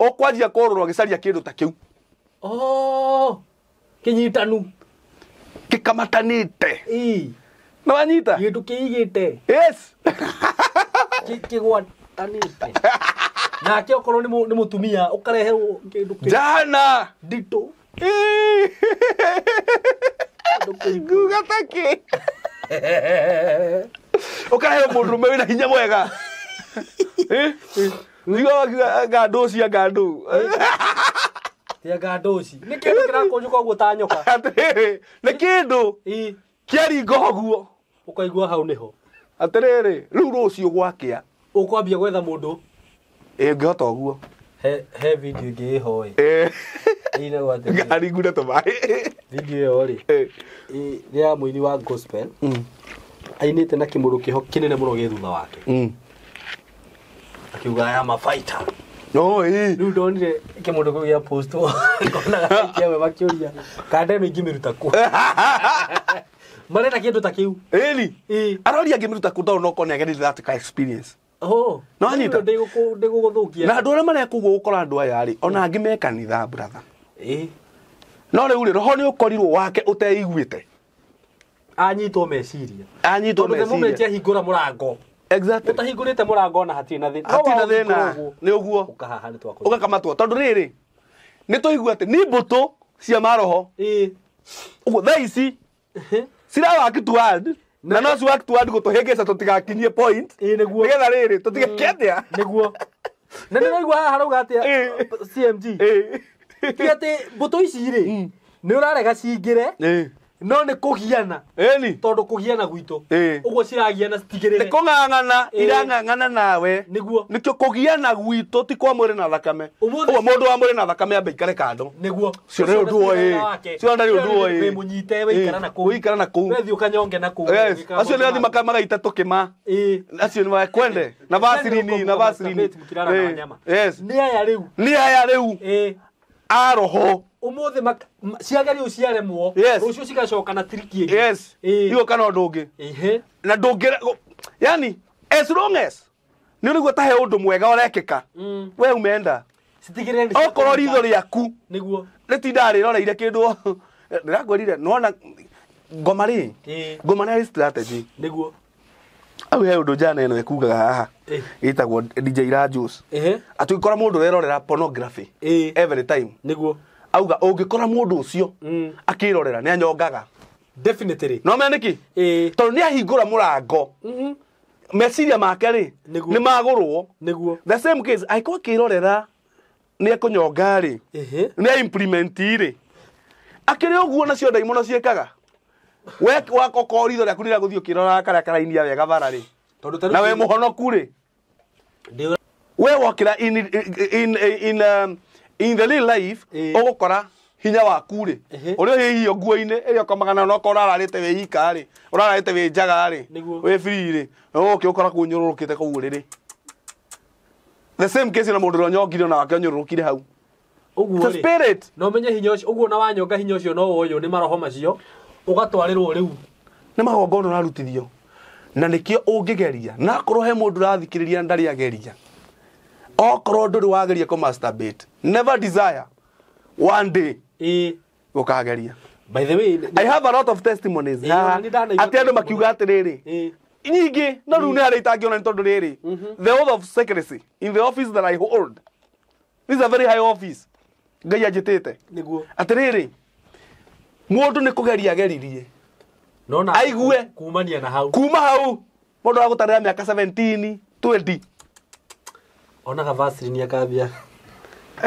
[SPEAKER 2] ũkwanjia kũrũrwo gĩcaria kĩndũ ta kĩu
[SPEAKER 1] kĩnyitanu
[SPEAKER 2] gĩkamatanĩte nĩ wanyita
[SPEAKER 1] kĩndũ kĩigĩte kĩgwatanĩte nake okorwo nĩ mũtumia ũkareherwo kĩndũ
[SPEAKER 2] jana
[SPEAKER 1] nditũ
[SPEAKER 2] nguga takĩ ũkareherwo mũndũrũme wĩna hinya mwega gandocia gandu
[SPEAKER 1] tia gandoci nĩ kĩndũ kĩrakũnjũka ũguo ta nyoka
[SPEAKER 2] nĩ kĩndũ kĩaringa ũguo
[SPEAKER 1] ũkaigua hau nĩho
[SPEAKER 2] atĩrĩrĩ rĩu rũciũ gwakĩa
[SPEAKER 1] ũkwambia gwetha mũndũ
[SPEAKER 2] ngĩhota ũguo
[SPEAKER 1] he video ingĩ ĩho
[SPEAKER 2] ngaringune tũmaĩ
[SPEAKER 1] video ĩyo rĩ rĩa mũini wa gospel ainĩte na kĩmũrũ kĩho kĩnene mũno gĩ thutha wake akiuga ya mafighter rĩu ndonire kĩmũndũ kĩu gĩa post ngonaga kĩawe makĩũria kande ĩno ingĩmĩruta kũ marenda kĩndũ ta kĩu
[SPEAKER 2] aroria ngĩmĩruta kũ tondũ no korwo nĩagerire that experience
[SPEAKER 1] no
[SPEAKER 2] anyita
[SPEAKER 1] ndĩgũgũthũkia
[SPEAKER 2] na andũ arĩa marekuo gũkora andũ aya rĩ ona angĩ me kanitha brother no rĩu rĩ roho nĩ ũkorirwo wake ũteiguĩte
[SPEAKER 1] anyitwo meciria tondũ hingũra mũrango
[SPEAKER 2] exactly
[SPEAKER 1] utahingũrĩte mũrango na hatirĩ na
[SPEAKER 2] thĩna nĩ ũguo
[SPEAKER 1] ũkahaha nĩ twakũrĩa
[SPEAKER 2] ũgakamatwo tondũ rĩrĩ nĩ tũigua atĩ nĩ mbũtũ cia maroho ũguo thaa ici cirawaki toward na no ciwaki toward gũtũhĩngĩca tũtigakinyie point nĩgetha rĩrĩ tũtigekĩatia
[SPEAKER 1] nĩguo na nĩ naigua haha harauga atĩa CMG ti atĩ mbũtũ ici rĩ nĩ ũrarega cingĩre no nĩ kũgiana tondũ kũgiana gwitũ ũguo ciragiana citigĩrĩre
[SPEAKER 2] nĩ kũng'ang'ana irang'ang'ana nawe
[SPEAKER 1] nĩguo
[SPEAKER 2] nĩkĩo kũgiana gwitũ ti kwa mwĩrĩ na thakame ũguo mũndũ wa mwĩrĩ na thakame ambe ikare kando
[SPEAKER 1] nĩguo
[SPEAKER 2] cio nĩ ũndũ ũyũ cio ndarĩ ũndũ ũyũ
[SPEAKER 1] mũnyite wĩikara na kũu wethiĩ ũkanyonge na kũu
[SPEAKER 2] acio nĩ athi magaita tũkĩma acio nĩ wakwende na vaseline nĩ aya rĩu aroho
[SPEAKER 1] umuthi ciagerio ciaremwo rũciũ cigacoka na triki ĩngĩ
[SPEAKER 2] iyo kana ũndũ ũngĩ na ndũngĩ yani as long as nĩ ũrĩgua ta he ũndũ mwega ũrekĩka we umenda
[SPEAKER 1] citigĩrĩre
[SPEAKER 2] okorwo ritho rĩaku
[SPEAKER 1] nĩguo
[SPEAKER 2] rĩtindaga rĩroreire kĩndũ ndĩrakwĩrire nona ngoma rĩ ngoma nĩ strategy
[SPEAKER 1] nĩguo
[SPEAKER 2] au he ũndũ jana ĩno ekugaga haha ĩtagwo DJ Rajus atĩ ũkora mũndũ ũrerorera pornography every time
[SPEAKER 1] nĩguo
[SPEAKER 2] auga ũngĩkora mũndũ ũcio akĩrorera nĩ anyongaga
[SPEAKER 1] definitely
[SPEAKER 2] no mena nĩkĩ tondũ nĩ ahingũra mũrango meciria make rĩ nĩ magũrwo
[SPEAKER 1] nĩguo
[SPEAKER 2] the same case aiko akĩrorera nĩ ekũnyonga rĩ nĩ implement rĩ akĩrĩ ũguo nacio ndaimono ciĩkaga we wakoko ritho rĩaku nĩrĩagũthiĩ ũkĩroraga karĩa karainia wega bara rĩ na we mũhonoku rĩ we wakira in the real life ogukora hinya waku ri uri hiyo nguo-ini iria komagana no kora ararite we ika ri urarite we njaga ri we free ri okay ukora kunyururukite kau riri the same case na mundu ronyongire na wake nyururukire hau uguo ri spirit
[SPEAKER 1] no menye hinya ucio uguo na wanyonga hinya ucio no woyo ni maroho macio ugatwarirwo riu
[SPEAKER 2] ni magongo narutithio na nikio ungigeria na korwo he mundu rathikiriria ndari ageria okorwo nduri wageria ko masturbate never desire one day ukageria.
[SPEAKER 1] By the way,
[SPEAKER 2] I have a lot of testimonies ati andu makiuga atiriri nyingi no riu ni aritangiona ni tondu riri the oath of secrecy in the office that I hold, this is a very high office ngai ajitite
[SPEAKER 1] niguo
[SPEAKER 2] atiriri mundu ni kugeria geririe
[SPEAKER 1] nona
[SPEAKER 2] aigue
[SPEAKER 1] kumania na hau
[SPEAKER 2] kuma hau mundu agutarira miaka 17 20
[SPEAKER 1] ona ga vaseline akambia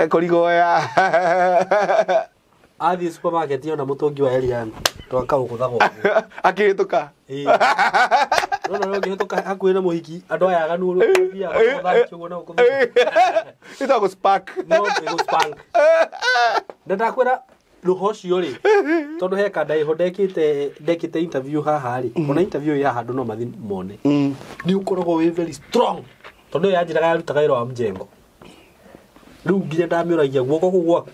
[SPEAKER 2] korigoya
[SPEAKER 1] athi supermarket yona mutungi wa Elian twaka ukuthago
[SPEAKER 2] akihituka
[SPEAKER 1] no ngihituka hakuhe na muhiki andu aya aganu rubia akuthago na ukuthago
[SPEAKER 2] itago spark
[SPEAKER 1] no itago spark ndakwira ruhocio ri tondu he kada iho ndekite interview haha ri ona interview ya handu no mathi mone ni ukoragwo we very strong tondu ya njiraga yarutaga wira wa mjengo riu nginya ndamiuragia guoko ku gwaku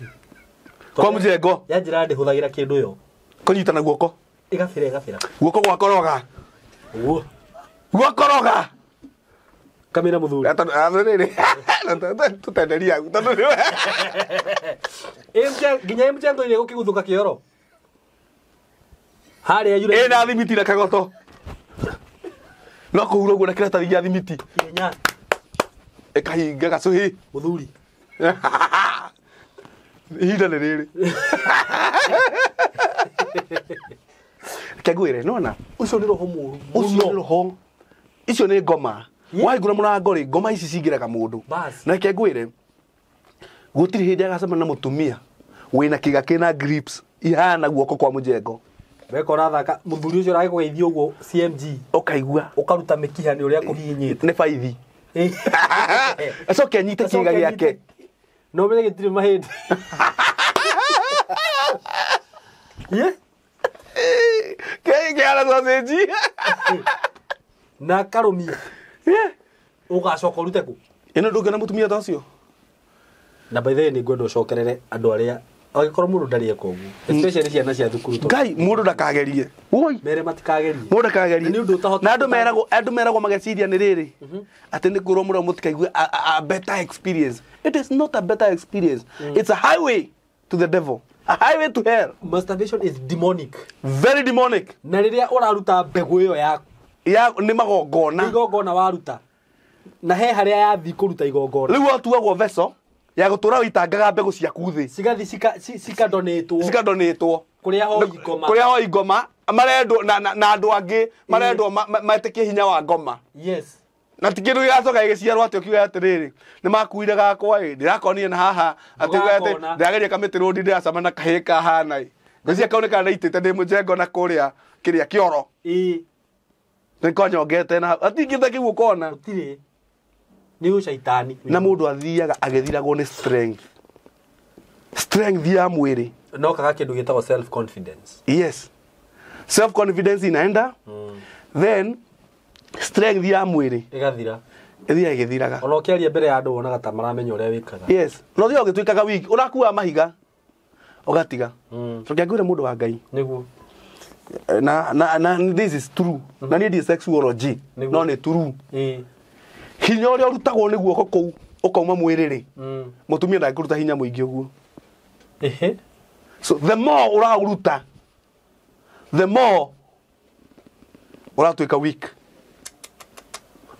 [SPEAKER 2] kwa mjengo
[SPEAKER 1] ya njira ndi huthagira kindu yo
[SPEAKER 2] kunyitana guoko
[SPEAKER 1] igafira
[SPEAKER 2] guoko gwakoroga gwakoroga
[SPEAKER 1] kamera muthuri
[SPEAKER 2] atariri tutenderia tondu
[SPEAKER 1] nginya mjengo ile gukiguthuka kioro haria yure
[SPEAKER 2] na thimiti na kagoto no kuhuro guna kira tari ya thimiti
[SPEAKER 1] nya
[SPEAKER 2] ekahinga gacuhi
[SPEAKER 1] muthuri
[SPEAKER 2] ihinda nĩ rĩrĩ kegwire nona
[SPEAKER 1] ucio ni roho muru
[SPEAKER 2] ucio ni roho icio ni ngoma waigura murango ri ngoma ici cingiraga mundu na kegwire gutiri hindi agacema na mutumia wina kiga kina grips ihana guoko kwa mujengo
[SPEAKER 1] weko rathaka muthuri ucio rage kugeithia uguo CMG
[SPEAKER 2] ukaigua
[SPEAKER 1] ukaruta mikiha ni uria kuhihinyite
[SPEAKER 2] ni baithi acoke anyite kiga giake
[SPEAKER 1] no menye gitire mahindi ye
[SPEAKER 2] ke ala sausage
[SPEAKER 1] na karumia ugacoka urute ku
[SPEAKER 2] ino ndungena mutumia ta ucio
[SPEAKER 1] na by the way ni ngwenda ucokerere andu aria agikorwo mundu ndari eka uguo especially ciana cia thukuru to
[SPEAKER 2] ngai mundu ndakagerie woi
[SPEAKER 1] mere matikagerie
[SPEAKER 2] mundu ndakagerie na andu meragwo mageciria ni riri ati ni kurwo mundu mutikaigue a better experience. It is not a better experience. It's a highway to the devil, a highway to hell.
[SPEAKER 1] Masturbation is demonic,
[SPEAKER 2] very demonic.
[SPEAKER 1] Na riria uraruta mbegu iyo yaku
[SPEAKER 2] ni magongona
[SPEAKER 1] waruta na he haria yathi kuruta igongona
[SPEAKER 2] riu atuagwo veso ya gutura witangaga mbegu ciaku thi
[SPEAKER 1] cigathi cikadonetwo kuria
[SPEAKER 2] ho ingoma marendwo na andu angi marendwo matikie hinya wa ngoma.
[SPEAKER 1] Yes,
[SPEAKER 2] na tikindu gigacoka gigiciarwo ati ukiuga atiriri ni makuire gakwa ndirakonire na haha atiuga ati ndageria kamiti road ndiracama na kahika hana ngwiciria kau ni kana itite ndi mujengo na kuria kiria kioro nikonyongete na atingithe kiu kona
[SPEAKER 1] utire ni ushaitani
[SPEAKER 2] na mundu athiaga agethiragwo ni strength ya mwiri
[SPEAKER 1] no kaga kindu gitagwo self confidence.
[SPEAKER 2] Yes, self confidence inaenda then strength ya mwiri
[SPEAKER 1] igathira
[SPEAKER 2] igithiraga
[SPEAKER 1] ona ukiaria mbere ya andu wonaga ta maramenya uria wikaga.
[SPEAKER 2] Yes, no thio gituikaga wiki urakuwa mahiga ugatiga tukiagwire mundu wa ngai
[SPEAKER 1] niguo
[SPEAKER 2] na this is true na ni sexuology no ni true hinya uria urutagwo ni guoko kuu ukauma mwiriri mutumia ndakuruta hinya muingi uguo so the more urauruta the more uratuika weak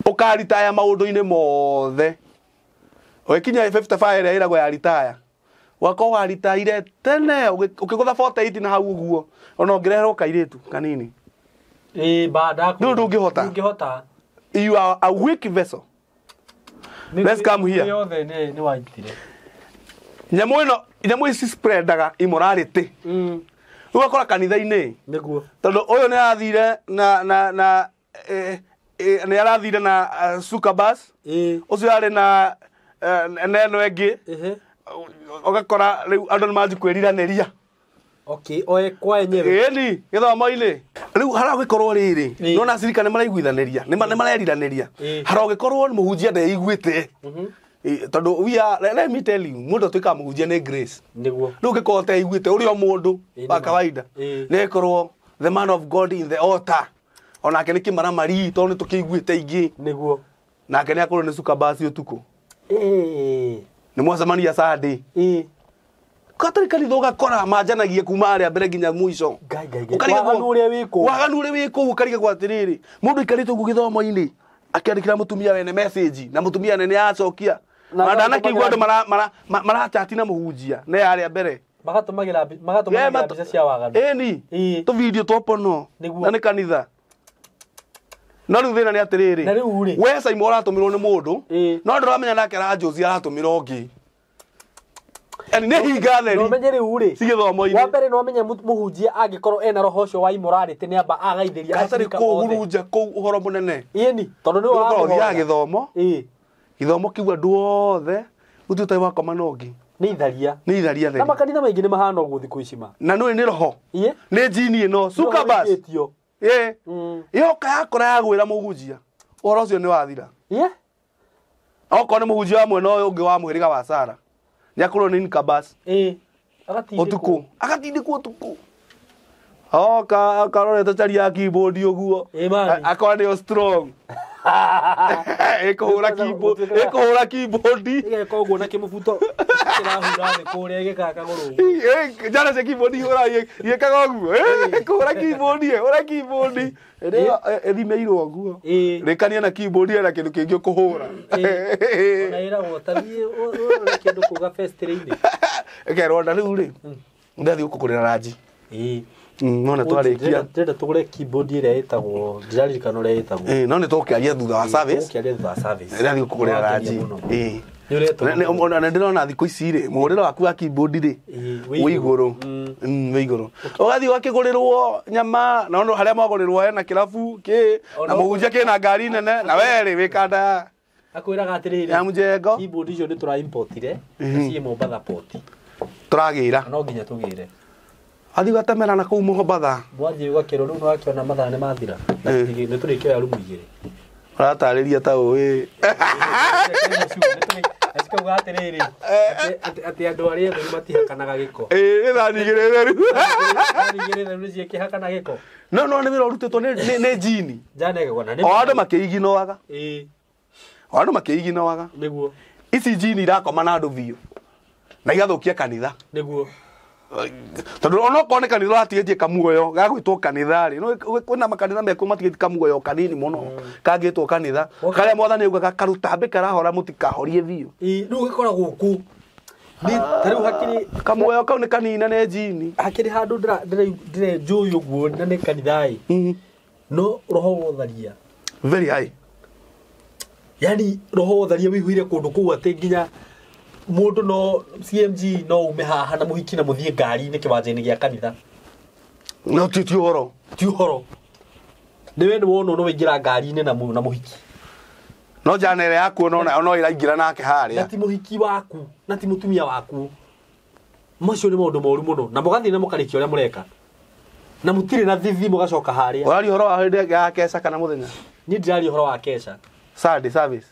[SPEAKER 2] ukaritaya maundu-ini mothe oikinya 55 ira iragwo ya retire wako wa retire tene ukigutha 48 na hau uguo ona ongererwo kairitu kanini
[SPEAKER 1] baada
[SPEAKER 2] ku ndungihota you are a weak vessel. Let's come here
[SPEAKER 1] yothe ni waitire
[SPEAKER 2] nyamu ici spreadaga immorality ugakora kanitha-ini
[SPEAKER 1] niguo
[SPEAKER 2] tondu uyu ni athire na ni arathire na Sukabas ucio ari na neno engi ogakora riu andu ni manji kwiriraneria.
[SPEAKER 1] Okay, oe kwa enyewe.
[SPEAKER 2] Ni githomo-ini riu haragikorwo riri nona cirikane maraiguithaniria ni mareriraneria haragikorwo ni muhunjia ndeiguite tondu let me tell you mundu tuika muhunjia ni grace
[SPEAKER 1] niguo
[SPEAKER 2] riu gikorwo teiguite uri o mundu wa kawaida ni gikorwo the man of God in the altar onake ni kimaramari tondu tukiguite ingi
[SPEAKER 1] niguo
[SPEAKER 2] nake ni akorwo ni suka basi utuku ni mwacemania Sunday katari kanitha ugakora manjanagie kuma aria mbere nginya muico waganu uri wiko ukariga kwa atiriri mundu ikarite ugu githomo-ini akiandikira mutumia wene message na mutumia nene acokia na ndanakiigua andu marachati na muhunjia ne aria mbere
[SPEAKER 1] magatumagira mbica cia waganu
[SPEAKER 2] tu video topono na ni kanitha no riu thina ni atiriri we Simon uratumirwo ni mundu no nduramenya nake Rajosi aratumirwo ungi ani ne higatheri
[SPEAKER 1] no menye riu ri
[SPEAKER 2] sigithomo-ini
[SPEAKER 1] wa mbere no menye muhunjia angikorwo ena roho ucio wa immorality ni amba agaithiria
[SPEAKER 2] atari kuhurunja ku uhoro munene
[SPEAKER 1] ni tondu ni
[SPEAKER 2] wa githomo githomo kiu andu othe ututai wa komanogi
[SPEAKER 1] ni itharia
[SPEAKER 2] theri
[SPEAKER 1] na makanitha maingi ni mahana uguo thiku icima
[SPEAKER 2] na ni roho ni jini ino sukabas yoka yakora yagwira muhunjia uhoro ucio ni wathira okorwo ni muhunjia wa mwena uyu ungi wa muhiriga wa Sara ni akorwo ni Kabas utuku agatindikwo utuku karorete cari ya keyboard uguo akora ni strong ekuhura keyboard
[SPEAKER 1] igeka uguo na kimubuto kirahura thi kuria igikaka guru
[SPEAKER 2] jana cia keyboard ihura igekaga uguo ekuhura keyboard ethimeirwo uguo rikania na keyboard na kindu kingi ukuhura
[SPEAKER 1] ona ira wotarie kindu kuga festival-ini
[SPEAKER 2] ekerwo nda riu ri ndathi gukugurira ranji nona twarikia
[SPEAKER 1] ndenda tugure keyboard iria itagwo ndirarikana uria itagwo
[SPEAKER 2] no ni tukiaria thutha wa service ndathi gukugurira ranji na ndirona thiku ici ri mugurira waku wa keyboard ri wi iguru ugathi wakigurirwo nyama na no haria magurirwo na kirabu na muhunjia kina ngari nene na we ri wikanda
[SPEAKER 1] akwiraga atiriri
[SPEAKER 2] ya mujengo
[SPEAKER 1] keyboard icio ni tura importire cie Mombatha port
[SPEAKER 2] turagira
[SPEAKER 1] no nginya tugire
[SPEAKER 2] athi gatemera na kuu Mombatha
[SPEAKER 1] mwanji ugakero riu wakiona mathaa ni mathira ni turikio ya rumu igiri
[SPEAKER 2] uratariria ta uwi
[SPEAKER 1] Asika atiriri ati andu aria ni matihakanaga giko
[SPEAKER 2] ni thani igiri theru
[SPEAKER 1] ni ciikihakana giko
[SPEAKER 2] no ni wira urutitwo ni jini
[SPEAKER 1] jane gona ni
[SPEAKER 2] andu makiiginoaga andu makiiginoaga
[SPEAKER 1] niguo
[SPEAKER 2] ici jini irakoma na andu biu na igathukia kanitha
[SPEAKER 1] niguo
[SPEAKER 2] tondu ono kone kanitha atigetie kamuoyo gagwitwo kanitha ri no kwina makanitha meko matigetie kamuoyo kanini muno kagitwo kanitha karia mwathani uga karuta mbe karahora mutikahorie biu
[SPEAKER 1] riu gikora guku ni tariu hakiri
[SPEAKER 2] kamuoyo kau ni kanina ne jini
[SPEAKER 1] hakiri handu ndire njuyu guo na ni kanithai no roho wotharia
[SPEAKER 2] very high
[SPEAKER 1] yani roho wotharia wihuire kundu kuu ati nginya mundu no CMG no ume haha na muhiki na muthie ngari-ini kiwanja-ini gia kanitha
[SPEAKER 2] no ti uhoro niwe ni
[SPEAKER 1] wona no wingira ngari-ini na muhiki
[SPEAKER 2] no janere yaku no iraingira nake haria
[SPEAKER 1] na ti muhiki waku na ti mutumia waku macio ni maundu moru muno na mugathi na mukarikia uria mureka na mutire na thithi mugacoka haria
[SPEAKER 2] urari horo wa hindi ya kesha kana muthenya
[SPEAKER 1] ni ndirari horo wa kesha
[SPEAKER 2] Sunday service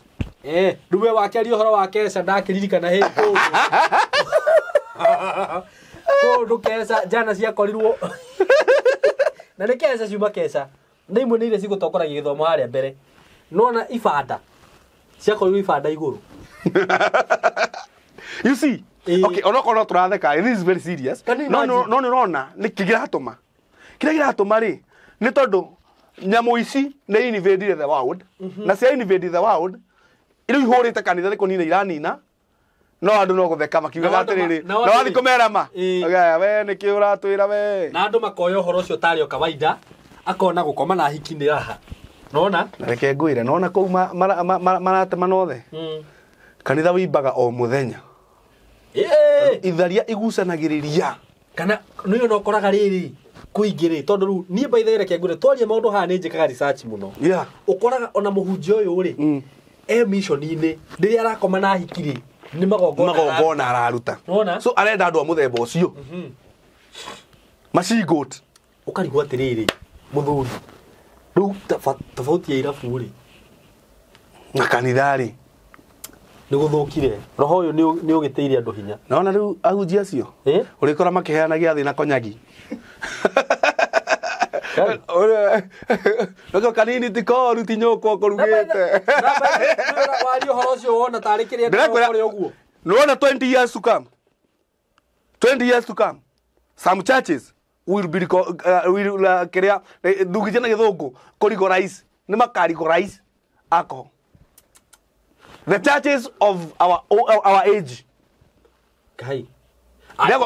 [SPEAKER 1] nduwe wakiaria horo wa kesha ndakiririkana he kundu kesha jana ciakorirwo na ni kesha ciuma kesha na imwe ni iria cigutongoragia githomo haria mbere nona ibanda ciakorirwo ibanda iguru
[SPEAKER 2] you see okay ono turatheka this is very serious no nirona ni kigiratuma kiria giratuma ri ni tondu nyamu ici ni invade the world na cia invade the world iriu ihurite kanitha thiko nina iranina no andu no gutheka makiuga atiriri no wathi kumera ma we ni ki uratwira we
[SPEAKER 1] na andu makoya uhoro ucio tari o kawaida akona gukoma na hiki ni raha nona
[SPEAKER 2] reke ngwire nona kou maratema nothe kanitha wimbaga o muthenya itharia igucanagiriria
[SPEAKER 1] kana niyo no koraga riri kuingire tondu ru nie baithaire ke ngure twaria maundu haha ni njikaga research muno ukoraga ona muhunjia uyu ri mission-inĩ rĩrĩa arakoma na hikiri nĩ magongona
[SPEAKER 2] araruta. So arenda andũ a mũthemba ũcio macingot
[SPEAKER 1] ũkarigwo atĩrĩrĩ mũthuri rĩu tofauti ya irabu rĩ
[SPEAKER 2] na kanitha rĩ
[SPEAKER 1] nĩ gũthũkire. Roho ũyũ nĩ ũgĩteire andũ hinya.
[SPEAKER 2] Naona rĩu ahunjia acio ũrĩkora makĩheana gĩathĩ na konyagi. Nako kanini tikoru tinyoko korugete.
[SPEAKER 1] Wari ũhoro ũcio wona tarĩ kĩrĩa ndĩrĩ ũguo.
[SPEAKER 2] Nona 20 years to come. 20 years to come. Some churches will be kĩrĩa ndugithia na gĩthũngũ categorize nĩ makarigorize alcohol. The churches of our age.
[SPEAKER 1] Kai.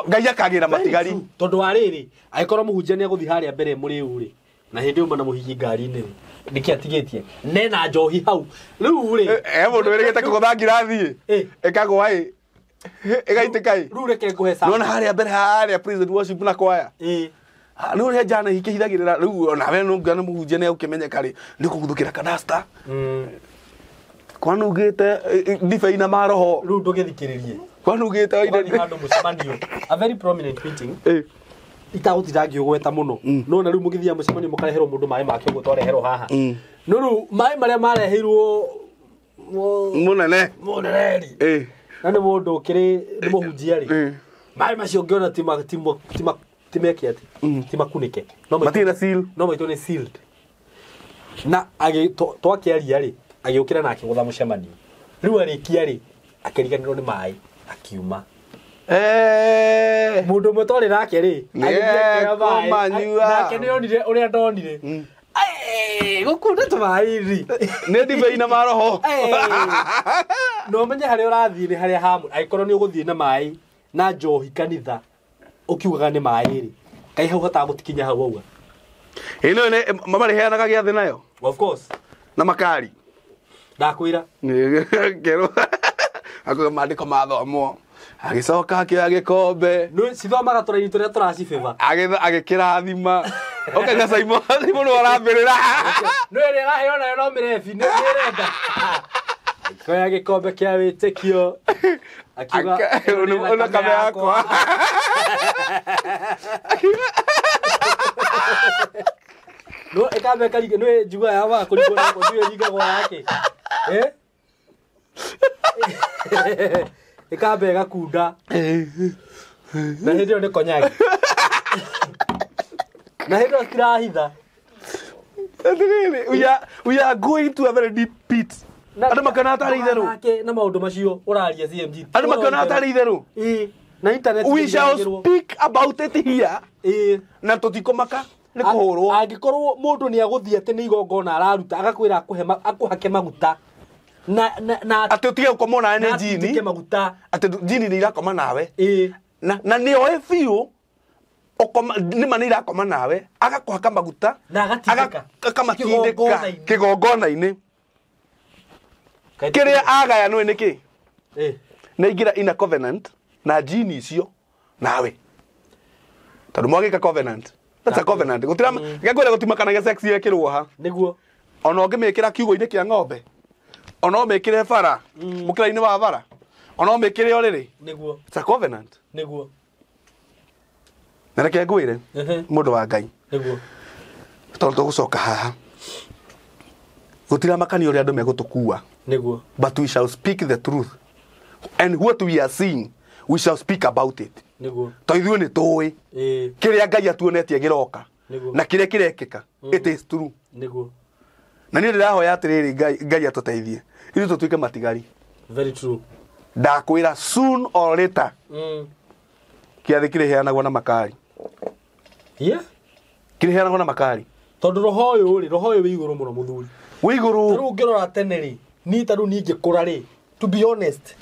[SPEAKER 2] Ngai akagira matigari.
[SPEAKER 1] Tondu wa riri aikorwo muhunjia ni aguthi haria mbere muri uri na hindi umba na muhigi ngari-ini niki atigetie nena njohi hau riu ri
[SPEAKER 2] mundu wirigite kugutha ngirathi ekagwa egaitika
[SPEAKER 1] riu reke nguhe sa
[SPEAKER 2] nona haria mbere haria praise worship na choir riu ri jana hikihithagirira riu nawe nungana muhunjia ni ukimenyeka ri ni kuguthukira kadasta kwanugite ndibei na maroho
[SPEAKER 1] riu ndugithikiririe
[SPEAKER 2] kwanugite
[SPEAKER 1] oinde handu mucemanio a very prominent meeting itagutithangi ugweta muno no na riu mugithia mucemanio mukareherwo mundu mai make uguo twareherwo haha no riu mai maria mareheirwo
[SPEAKER 2] munene
[SPEAKER 1] na ni mundu ukiri ni muhunjia ri mai macio ngiona timeke ati timakunike
[SPEAKER 2] no matina seal
[SPEAKER 1] no maito ni sealed na twakiaria ri agiukira na akigutha mucemanio riu arikia ri akiriganirwo ni mai akiuma mundu mutore nake ri nake nionire uria ndonire gukunda tumai ri
[SPEAKER 2] ni ndibei na maroho
[SPEAKER 1] no menye haria urathii ni haria hamu aikorwo ni uguthii na mai na njohi kanitha ukiugaga ni mai ri kai hau hata gutikinya hau auga
[SPEAKER 2] ino ne mama riheanaga giathi nayo
[SPEAKER 1] of course
[SPEAKER 2] na makari
[SPEAKER 1] ndakwira
[SPEAKER 2] ngero ako maandiko mathomo agicoka akioya gikombe
[SPEAKER 1] no cithomaga tũraini tũrĩa tũracibĩba
[SPEAKER 2] agĩkĩrathima okaga Simon no arambĩrĩra
[SPEAKER 1] no ĩrĩa ĩraheo nayo no mĩrebi nĩ ĩrenda koya gĩkombe kĩa wĩtĩkio akiuga
[SPEAKER 2] ona kame yakwa
[SPEAKER 1] no ĩkambe karige no njigua ya wa kũringwo na kũndũ ĩringagwo yake ĩkambe gakunda na hĩndĩ ĩyo nĩ konyagi na hĩndĩ ĩyo citirahitha
[SPEAKER 2] we are going to a very deep pit andũ makana atarĩ itherũ
[SPEAKER 1] na maũndũ macio ũraria CMG
[SPEAKER 2] andũ makana atarĩ itherũ
[SPEAKER 1] na internet
[SPEAKER 2] we shall speak about it here na tũtikũmaka nĩ kũhũrwo
[SPEAKER 1] angĩkorwo mũndũ nĩ agũthiĩ atĩ nĩ igongona araruta agakwĩra akũhake maguta na
[SPEAKER 2] ati utige gukoma na ne jini ati jini ni irakoma nawe na ni oe fiu okoma ni mani irakoma nawe agakuhaka maguta agamatindika kigongona-ini kiria agaya no niki na igira ina covenant na jini icio nawe tondu mwagika covenant that's a covenant gutira ngakwira gutimakanaga sex yekirwo ha
[SPEAKER 1] niguo
[SPEAKER 2] ona ungimikira kiugo-ini kia ng'ombe ono mekire bara mukira-ini wa bara ono mekire oriri
[SPEAKER 1] niguo
[SPEAKER 2] it's a covenant
[SPEAKER 1] niguo
[SPEAKER 2] na reke ngwire mundu wa Ngai
[SPEAKER 1] niguo
[SPEAKER 2] tondu tugucoka haha gutira makani uri andu megutukua
[SPEAKER 1] niguo
[SPEAKER 2] but we shall speak the truth and what we are seeing we shall speak about it
[SPEAKER 1] niguo
[SPEAKER 2] to ithuĩ nĩ tũĩ kĩrĩa Ngai atuonetie gĩroka na kĩrĩa kĩrekĩka it is true
[SPEAKER 1] niguo
[SPEAKER 2] na niĩ ndĩrahoya atĩrĩrĩ Ngai atũteithie ithuĩ tũtuĩke matigari
[SPEAKER 1] very true
[SPEAKER 2] ndakwĩra soon or later kĩathĩ kĩrĩheanagwo na makari kĩrĩheanagwo na makari
[SPEAKER 1] tondu roho ũyũ wĩ igũrũ mũno mũthuri
[SPEAKER 2] wĩ igũrũ
[SPEAKER 1] tarũ ngĩrora tene rĩ ni tarũ ni ngĩkũra rĩ to be honest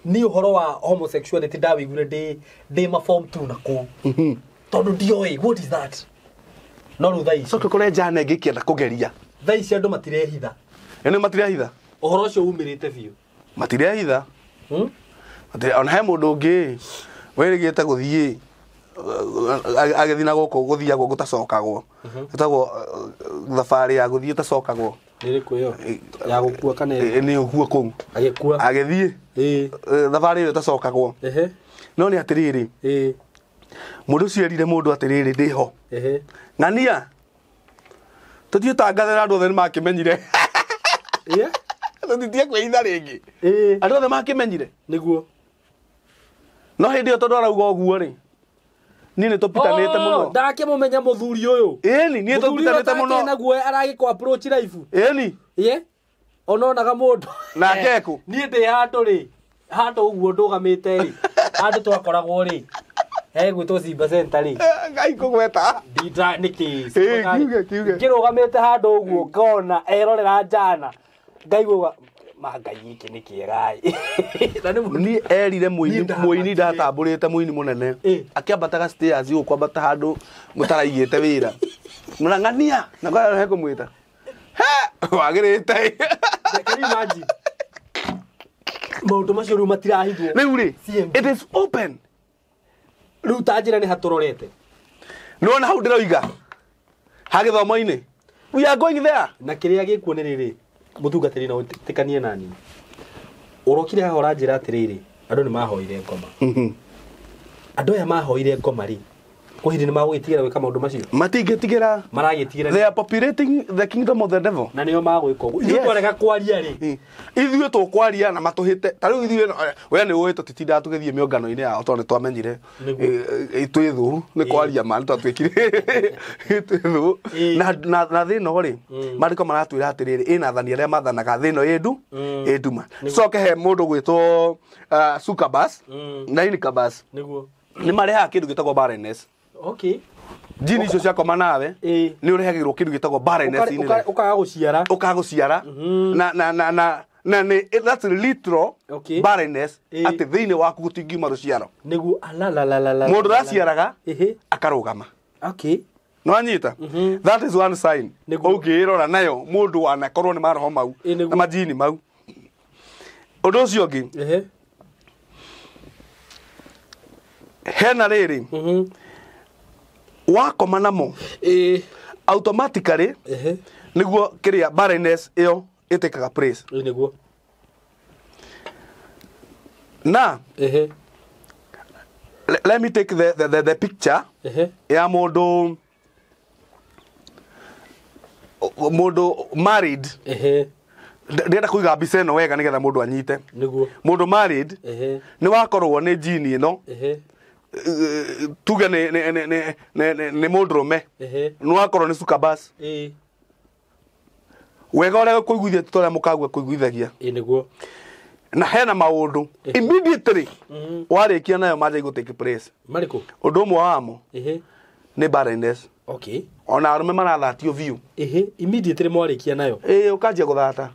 [SPEAKER 1] ni ũhoro wa homosexuality ndawĩiguire ndĩ ma form 2 na kũ tondu ndioĩ what is that no rĩu thaa ici
[SPEAKER 2] so tũkore njane ngĩkĩenda kũgeria
[SPEAKER 1] thaa ici andũ matirehitha
[SPEAKER 2] ene matirehitha
[SPEAKER 1] ũhoro ũcio umĩrĩte biũ
[SPEAKER 2] matirehitha ona he mũndũ ũngĩ wĩrĩgĩte gũthiĩ agethina goko guthiagwo gutacokagwo etagwo thabarĩ ya guthii tacokagwo
[SPEAKER 1] nĩrĩkũ yo ya gũkua kana
[SPEAKER 2] nĩ ũguo kũu
[SPEAKER 1] agĩkua
[SPEAKER 2] agĩthiĩ thabarĩ ĩyo tacokagwo no nĩ atĩrĩrĩ mũndũ ũcio erire mũndũ atĩrĩrĩ ndĩho ng'ania tũthiĩ tangathĩra andũ othe nĩ makĩmenyire tũtitie kwĩhitha rĩngĩ andũ othe makĩmenyire
[SPEAKER 1] nĩguo
[SPEAKER 2] no hĩndĩ ĩyo tondũ arauga ũguo rĩ niĩ nĩ tũpitanĩte mũno
[SPEAKER 1] ndakĩmũmenya mũthuri ũyũ
[SPEAKER 2] ĩni niĩ tũpitanĩte mũno
[SPEAKER 1] naguo aragĩkwo approach life
[SPEAKER 2] ĩni
[SPEAKER 1] ononaga mũndũ
[SPEAKER 2] nake kũ
[SPEAKER 1] niĩ ndĩ handũ rĩ handũ ũguo ndũgamĩte rĩ handũ twakoragwo rĩ gwĩtwo Simba Center rĩ
[SPEAKER 2] ngai kũgweta
[SPEAKER 1] ndita nĩkĩ
[SPEAKER 2] kiuge
[SPEAKER 1] ngĩrũgamĩte handũ ũguo ngona erorera njana ngaigua Ngai gĩkĩ nĩ kĩega
[SPEAKER 2] niĩ erire mũini ndatambũrĩte mũini mũnene akĩambataga stairs gũkwambata handũ mũtaraigĩte wĩra ng'ania na he kũmwĩta wagĩrĩte
[SPEAKER 1] maũndũ macio rĩu matirahithwo
[SPEAKER 2] rĩu rĩ it is open
[SPEAKER 1] rĩu ta njĩra nĩ hatũrorete
[SPEAKER 2] nĩwona hau ndĩroiga ha gĩthomo-inĩ we are going there
[SPEAKER 1] na kĩrĩa gĩkuo nĩ rĩrĩ mũtungatĩri na ũtĩkanie nani ũrokire haha ũranjĩra atĩrĩrĩ andũ nĩ mahoire ngoma andũ aya mahoire ngoma rĩ kwa hĩndĩ nĩ magũgĩtigĩra gwĩka maũndũ macio
[SPEAKER 2] matingĩtigĩra
[SPEAKER 1] maragĩtigĩra
[SPEAKER 2] they are populating the kingdom of the devil
[SPEAKER 1] na nĩo magwĩka ũguo ithuĩ twarega kwaria rĩ
[SPEAKER 2] ithuĩ tũkwaria na matũhĩte ta rĩu ithuĩ we nĩ ũĩ tũtitindaga tũgĩthiĩ mĩongano-inĩ yao tondũ nĩ twamenyire twĩ thũ nĩ kwaria ma nĩ twatuĩkire twĩ thũ na thĩna rĩ maandĩko maratwĩra atĩrĩrĩ ĩna athani arĩa mathanaga thĩ ĩno ĩ nduma coke he mũndũ gwĩtwo Succubus na Incubus nĩ marehaga kĩndũ gĩtagwo barrenness jini icio ciakoma nawe nĩ ũrehagĩrwo kĩndũ gĩtagwo barrenness ũkaga gũciara na that's literal barrenness atĩ thĩinĩ waku gũtingiuma rũciaro mũndũ ũraciaraga akarũgama nĩ wanyita that is one sign ũngĩrora nayo mũndũ wanakorwo nĩ maroho mau na majini mau ũndũ ũcio ũngĩ hena rĩrĩ wakoma namo automatically nĩguo kĩrĩa barrenness ĩyo ĩtĩkaga praise
[SPEAKER 1] nĩguo
[SPEAKER 2] na let me take the picture ya mũndũ married ndĩrenda kũiga mbica ĩno wega nĩgetha mũndũ anyite mũndũ married nĩ wakorwo nĩ jini ĩno tuge nĩ mũndũrũme nĩ wakorwo nĩ Succubus wega ũrĩa kũiguithia ti ũrĩa mũkagua kũiguithagia na hena maũndũ immediately warĩkia nayo manjia gũtake place
[SPEAKER 1] marĩkũ
[SPEAKER 2] ũndũ ũmwe wamo nĩ barrenness ona arũme marathatio biũ
[SPEAKER 1] immediately mwarĩkia nayo
[SPEAKER 2] ũkanjia gũthata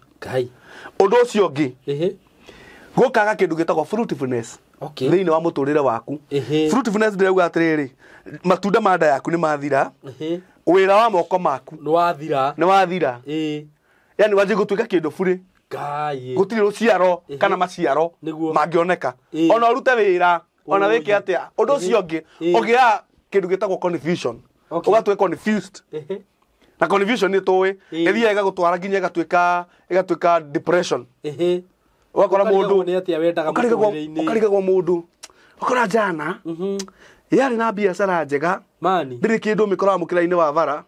[SPEAKER 2] ũndũ ũcio ũngĩ gũkaga kĩndũ gĩtagwo fruitfulness thĩinĩ wa mũtũrĩre waku fruitfulness ndĩrauga atĩrĩrĩ matunda ma nda yaku nĩ mathira wĩra wa moko maku nĩ wathira yani wanjie gũtuĩka kĩndũ burĩ gũtirĩ rũciaro kana maciaro mangĩoneka ona ũrute wĩra ona wĩke atĩa ũndũ ũcio ũngĩ ũgĩaga kĩndũ gĩtagwo confusion ũgatuĩka confused na confusion nĩ tũĩ ĩthiaga ĩgagũtwara nginya ĩgatuĩka depression wakora mũndũ ũkarigagwo mũndũ wakora jana yarĩ na biacara njega ndĩrĩ kĩndũ mĩkora mũkĩra-inĩ wa bara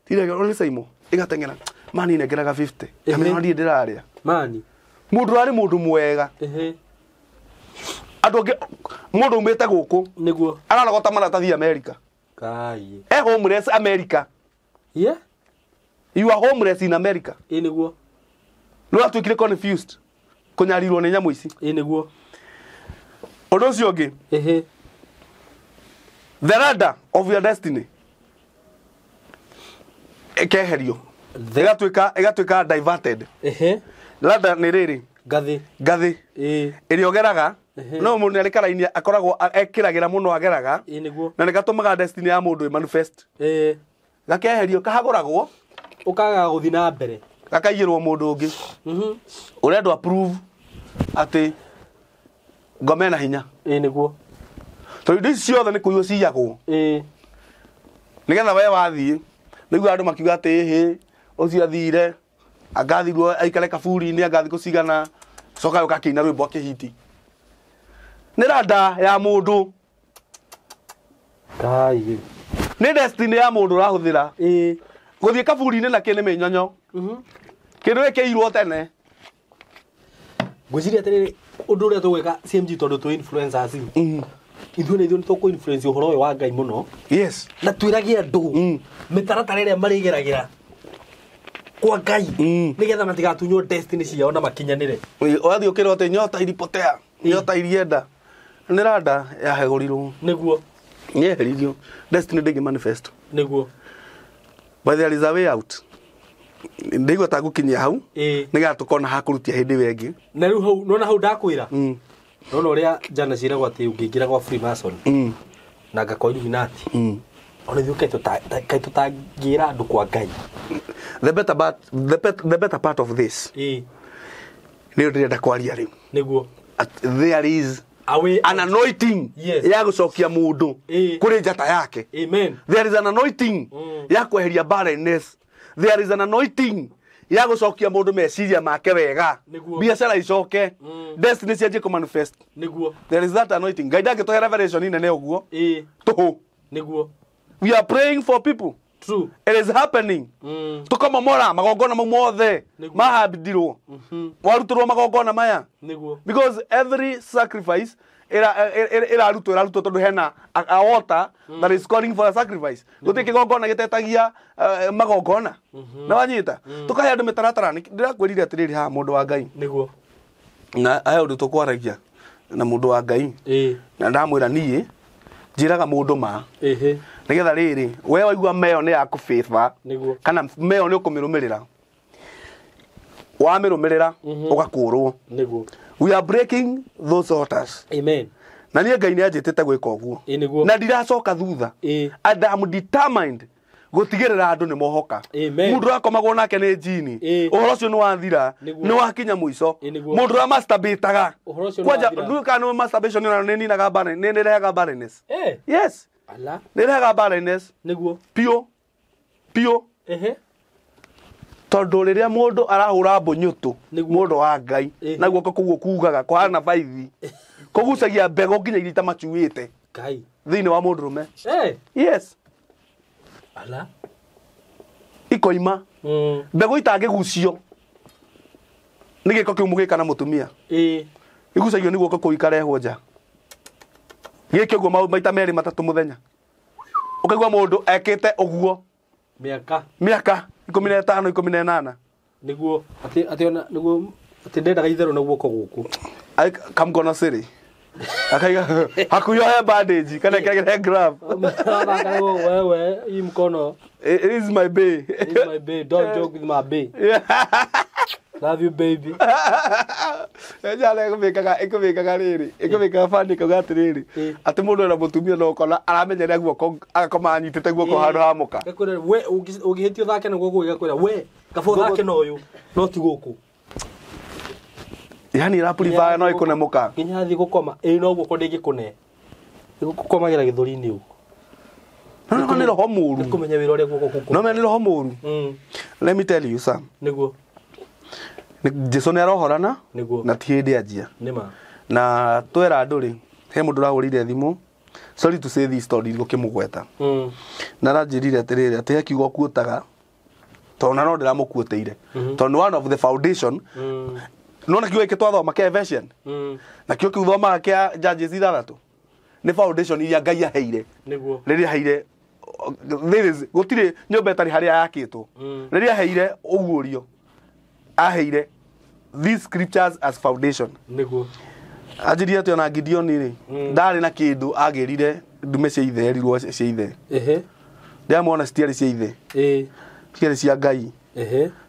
[SPEAKER 2] tirega nĩ caimo ĩgateng'era mani nengeraga 50 kamenya ndiĩ ndĩrarĩa mũndũ arĩ mũndũ mwega andũ angĩ mũndũ umĩte gũkũ ararogota maratathi America homeless America you are homeless in America
[SPEAKER 1] nĩguo
[SPEAKER 2] nĩ watuĩkire confused kũnyarirwo nĩ nyamũ ici
[SPEAKER 1] nĩguo
[SPEAKER 2] ũndũ ũcio ũngĩ the ladder of your destiny ĩkeherio ĩgatuĩka diverted ladder nĩ rĩrĩ ngathĩ ĩrĩa ũgeraga no mũndũ nĩ arĩ kara-inĩ akoragwo ekĩragĩra mũno ageraga na nĩ gatũmaga destiny ya mũndũ ĩ manifest gakeherio kahagũragwo
[SPEAKER 1] ũkaga gũthiĩ na mbere
[SPEAKER 2] gakaigĩrwo mũndũ ũngĩ ũrendwo approve atĩ ngoma ĩna hinya
[SPEAKER 1] nĩguo
[SPEAKER 2] to indo ciothe nĩ kũiywo ciyagwo nĩgetha we wathiĩ nĩguo andũ makiuga atĩ hĩ ũcio athire agathirwo aikare kaburi-inĩ agathi gũcigana coka ũkakĩina rwĩmbo akĩhiti nĩ randa ya mũndũ
[SPEAKER 1] kai
[SPEAKER 2] nĩ destiny ya mũndũ ũrahũthĩra gũthiĩ kaburi-inĩ na kĩnĩ mĩnyonyo kĩndũ gĩkĩirwo tene
[SPEAKER 1] ngwĩciria atĩrĩrĩ ũndũ ũrĩa tũgwĩka CMG tondũ tũ influencers ithuĩ nĩ tũkũ influence ũhoro ũyũ wa Ngai mũno
[SPEAKER 2] yes
[SPEAKER 1] na twĩragie andũ mĩtaratara ĩrĩa marĩgeragĩra kwa Ngai nĩgetha matigatunywo destiny ciao na makinyanĩre
[SPEAKER 2] wathiĩ ũkĩrwo atĩ nyota ilipotea nyota ilienda nĩ randa yahegorirwo
[SPEAKER 1] nĩguo
[SPEAKER 2] nyeheririo destiny ndĩngĩ manifest
[SPEAKER 1] nĩguo
[SPEAKER 2] but there is a way out ndigwa ta gukinyia hau niga tukona hakurutia hindi wengi
[SPEAKER 1] na riu hau nona hau ndakwira nona uria jana ciragwa ati ungingira gwa Freemason na ngako Illuminati ona thiuke tutangira andu kwa Ngai
[SPEAKER 2] the better part of this ni ndirenda kwaria riu
[SPEAKER 1] niguo
[SPEAKER 2] there is an anointing ya gucokia mundu kuri njata yake
[SPEAKER 1] amen
[SPEAKER 2] there is an anointing ya kweheria barrenness there is an anointing ya gucokia mundu meciria make wega biacara icoke destiny cianjie ku manifest
[SPEAKER 1] niguo
[SPEAKER 2] there is that anointing Ngai ndangĩtũhe revelation inene ũguo tũhũ
[SPEAKER 1] niguo
[SPEAKER 2] we are praying for people
[SPEAKER 1] true
[SPEAKER 2] it is happening tukomomora magongona mau mothe mahabdirwo warutirwo magongona maya
[SPEAKER 1] niguo
[SPEAKER 2] because every sacrifice irarutwo tondu hena a altar that is calling for a sacrifice guti kigongona gitetagia magongona na wanyita tukahe andu mitaratara ndirakwirire atiriri ha mundu wa Ngai
[SPEAKER 1] niguo
[SPEAKER 2] na ayo ndu tukwaragia na mundu wa Ngai na ndamwira nie njiraga mundu ma nigetha riri we waigua meyo ni yaku favor kana meyo ni ukumirumirira wamirumirira ugakurwo
[SPEAKER 1] niguo
[SPEAKER 2] we are breaking those altars
[SPEAKER 1] amen
[SPEAKER 2] na nie Ngai ni anjitete gwika uguo na ndiracoka thutha and I'm determined gutigirira andu ni mohoka mundu akomagwo nake ni jini uhoro cio ni wathira ni wakinya muico mundu ra masturbataga kwanja nduka no masturbation na ni ninaga bare ni nirehaga barrenness yes
[SPEAKER 1] ala
[SPEAKER 2] nirehaga barrenness
[SPEAKER 1] niguo
[SPEAKER 2] pio tondu riria mundu arahura mbonyutu mundu wa Ngai na guoko kuguo kugaga kwana baithi kugucagia mbego nginya irita machuite
[SPEAKER 1] Ngai
[SPEAKER 2] thiini wa mundu rume yes
[SPEAKER 1] ala
[SPEAKER 2] ikoima mbego itangigucio ni giko kiumu gikana mutumia igucagio ni guoko kuikarehwo nja giki uguo maita meri matatu muthenya ukaigua mundu ekite uguo
[SPEAKER 1] miaka
[SPEAKER 2] 15 18
[SPEAKER 1] niguo ati ona niguo ati ndendaga itherũ na guoko guku
[SPEAKER 2] kamkona siri akaiga hakuyo he bandage kana kile glove
[SPEAKER 1] wewe hii mkono
[SPEAKER 2] it is my bae
[SPEAKER 1] don't joke with my bae love you baby
[SPEAKER 2] ejale ikumikaga riri ikumikaga fandi kugati riri ati mundu na mutumia no kona aramenyera guoko agakoma anyitite guoko handu hamuka
[SPEAKER 1] we ugihitio thake na guoko igakwira we kabo thake no uyu no ti guku
[SPEAKER 2] yani irapuriva no ikune muka
[SPEAKER 1] nginya thi gukoma no guoko ndingikune gukomagira githuri-ini u
[SPEAKER 2] no ni roho muru
[SPEAKER 1] kumenya wira uri guoko guku
[SPEAKER 2] no me ni roho muru let me tell you Sam
[SPEAKER 1] niguo
[SPEAKER 2] Jesu ni arohorana na ti hindi anjia
[SPEAKER 1] nima
[SPEAKER 2] na twera andu ri he mundu uragurire thimu sorry to say this story gukimugweta na ranjirire atiriri ati akiuga kuotaga tona no ndiramukuoteire tondu one of the foundation nona kiuga kitwathoma ke version na kiuga kiuthoma ke Judges 3 ni foundation iria Ngai aheire
[SPEAKER 1] niguo
[SPEAKER 2] riria aheire there is gutire nyumba etari haria yakitwo riria aheire ugurio aheire these scriptures as foundation
[SPEAKER 1] niguo
[SPEAKER 2] ajirie ati ona Gideon ri ndari na kindu agirire ndume cia ithe erirwo cia ithe ndiamona citiari cia ithe ciari cia Ngai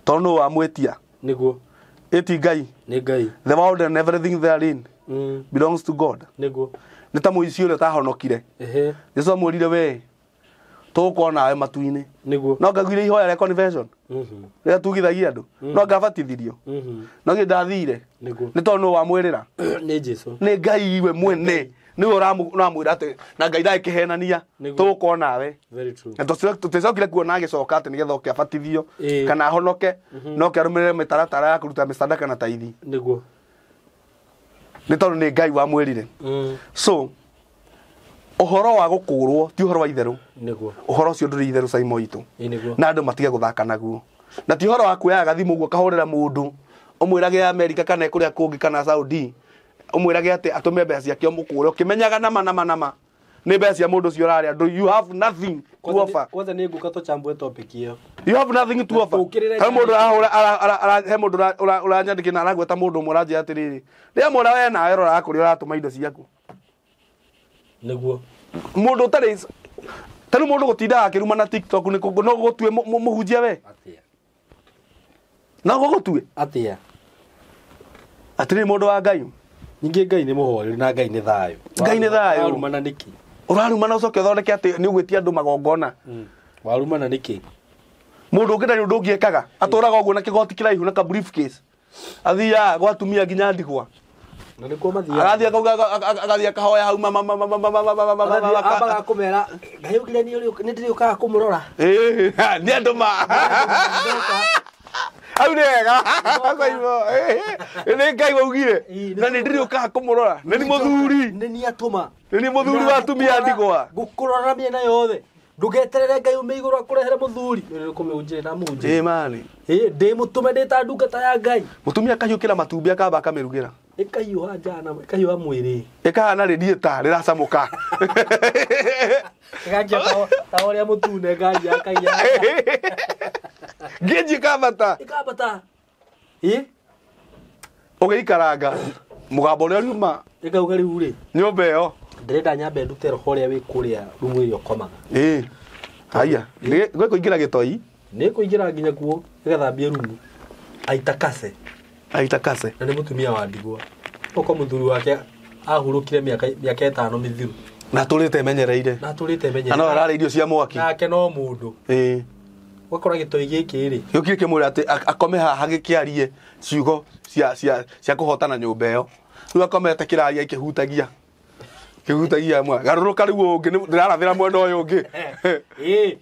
[SPEAKER 2] tondu wa mwetia
[SPEAKER 1] niguo
[SPEAKER 2] eti Ngai
[SPEAKER 1] ni Ngai
[SPEAKER 2] the world and everything therein belongs to God
[SPEAKER 1] niguo
[SPEAKER 2] nita muici ule tahonokire Jesu amwirire we tuko nawe matu-ini
[SPEAKER 1] niguo
[SPEAKER 2] no ngagwire ihoya rĩa conversion rĩa tugithagia andu no ngabatithirio no ngi ndathire
[SPEAKER 1] niguo
[SPEAKER 2] ni tondu wa mwirira
[SPEAKER 1] ni Jesu
[SPEAKER 2] ni Ngai we mwene ni uramwira ati na Ngai ndakihenania tuko nawe.
[SPEAKER 1] Very true.
[SPEAKER 2] Na tuticokire kuona agicoka ati nigetha ukiabatithio kana honoke no kiarumirire mitaratara ya kuruta misadaka na taithi.
[SPEAKER 1] Niguo.
[SPEAKER 2] Ni tondu ni Ngai wa mwirire. So uhoro wa gukurwo ti uhoro wa itheru.
[SPEAKER 1] Niguo.
[SPEAKER 2] Uhoro ucio nduri itheru Saimo itu.
[SPEAKER 1] Niguo.
[SPEAKER 2] Na andu matige guthaka naguo. Na ti uhoro wa kuoyaga thimu guo kahorera mundu umwirage America kana kuria kungi kana Saudi umwirage ati atume mbeca ciake mukure ukimenyaga nama ni mbeca cia mundu cio raria you have nothing to offer.
[SPEAKER 1] Kwanza ni nguka to chambwe topic iyo.
[SPEAKER 2] You have nothing to offer. He mundu ahora he mundu uranyandikina aragweta mundu muraje atiriri ria mura we na erora akuri uratuma indo ciaku.
[SPEAKER 1] Niguo.
[SPEAKER 2] Mundu tari tari mundu gutinda akiruma na TikTok ni no gutue muhunjia we.
[SPEAKER 1] Atia.
[SPEAKER 2] Na gutue.
[SPEAKER 1] Atia.
[SPEAKER 2] Atiri mundu wa Ngai.
[SPEAKER 1] Ningi Ngai ni muhori na Ngai ni thayo.
[SPEAKER 2] Ngai ni thayo.
[SPEAKER 1] Warumana niki.
[SPEAKER 2] Urarumana ucoke thondeke ati ni ugwitia andu magongona.
[SPEAKER 1] Warumana niki.
[SPEAKER 2] Mundu ngida ni undu ngiekaga aturaga uguo na kigoti kiraihu na ka briefcase. Athia gwatumia nginya ndigwa.
[SPEAKER 1] Na nikuo mathia.
[SPEAKER 2] Agathia kahoya hau
[SPEAKER 1] abaga kumera Ngai ugire ni ndiri ukaga kumurora.
[SPEAKER 2] Ni andu ma. Au nega kwaibo ni Ngai waugire na ni ndiri ukaga kumurora na ni muthuri
[SPEAKER 1] ni atuma
[SPEAKER 2] ni muthuri wa tumia ndigwa
[SPEAKER 1] gukurora miena yothe ndugeterere Ngai ume iguru akurehere muthuri ni kumujire na mujire
[SPEAKER 2] mani
[SPEAKER 1] ndi mutume ndita ndungata ya Ngai
[SPEAKER 2] mutumia kahiukira matumbi akamba akamirugira
[SPEAKER 1] ikaiwa jana ikaiwa mwiri
[SPEAKER 2] ikahana radiator riracamuka
[SPEAKER 1] gajia taoria mutune gajia kaiya
[SPEAKER 2] Geji kabata.
[SPEAKER 1] Ikabata.
[SPEAKER 2] Ugeikaranga mugambo uri riuma.
[SPEAKER 1] Ikauga riu ri.
[SPEAKER 2] Nyumba iyo.
[SPEAKER 1] Ndirenda nyambe ndutero horia wi kuria rumu iyo komaga.
[SPEAKER 2] Haya. Gwe kuingira gitoi.
[SPEAKER 1] Ni kuingira nginya kuo igathambia rumu. Aitakase.
[SPEAKER 2] Aitakase.
[SPEAKER 1] Na ni mutumia wa ndigwa. Oko muthuri wake ahurukire miaka 5 mithiru.
[SPEAKER 2] Na turite menyereire.
[SPEAKER 1] Na turite menyereire.
[SPEAKER 2] Ano arare irio cia mwaki.
[SPEAKER 1] Nake no mundu. Wakora gitoi giki ri
[SPEAKER 2] yukire kimuri ati akome haha gikiarie ciugo cia kuhotana nyumba iyo riu akomete kiraria ikihutagia mwa garuruka riu ungi ndirarathira mwena uyu ungi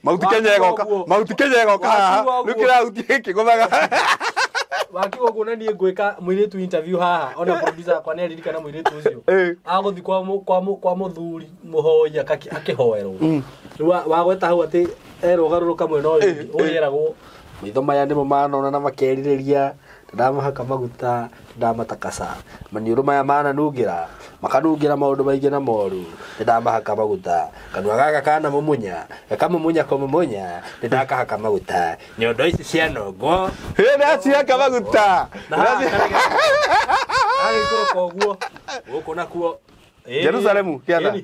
[SPEAKER 2] mauti Kenya egoka haha riu kirauti ikigumaga
[SPEAKER 1] wakiwa kuona nie ngwika mwiritu interview haha ona producer kwa neri kana mwiritu ucio aguthi kwa muthuri muhoya akihoerwo wagweta hau ati erogaruruka mwena uyu uyeragwo maitho maya nimo manona na makerireria ndamahaka maguta ndamatakasa maniuru maya mananungira makanungira maundu maingi na moru ndamahaka maguta kanua gaka kana mumunya kamumunya komumunya ndakahaka maguta nyondo ici cia nongo
[SPEAKER 2] ndaciaka maguta
[SPEAKER 1] ari koguo guku nakuo
[SPEAKER 2] Jerusalemu kiatha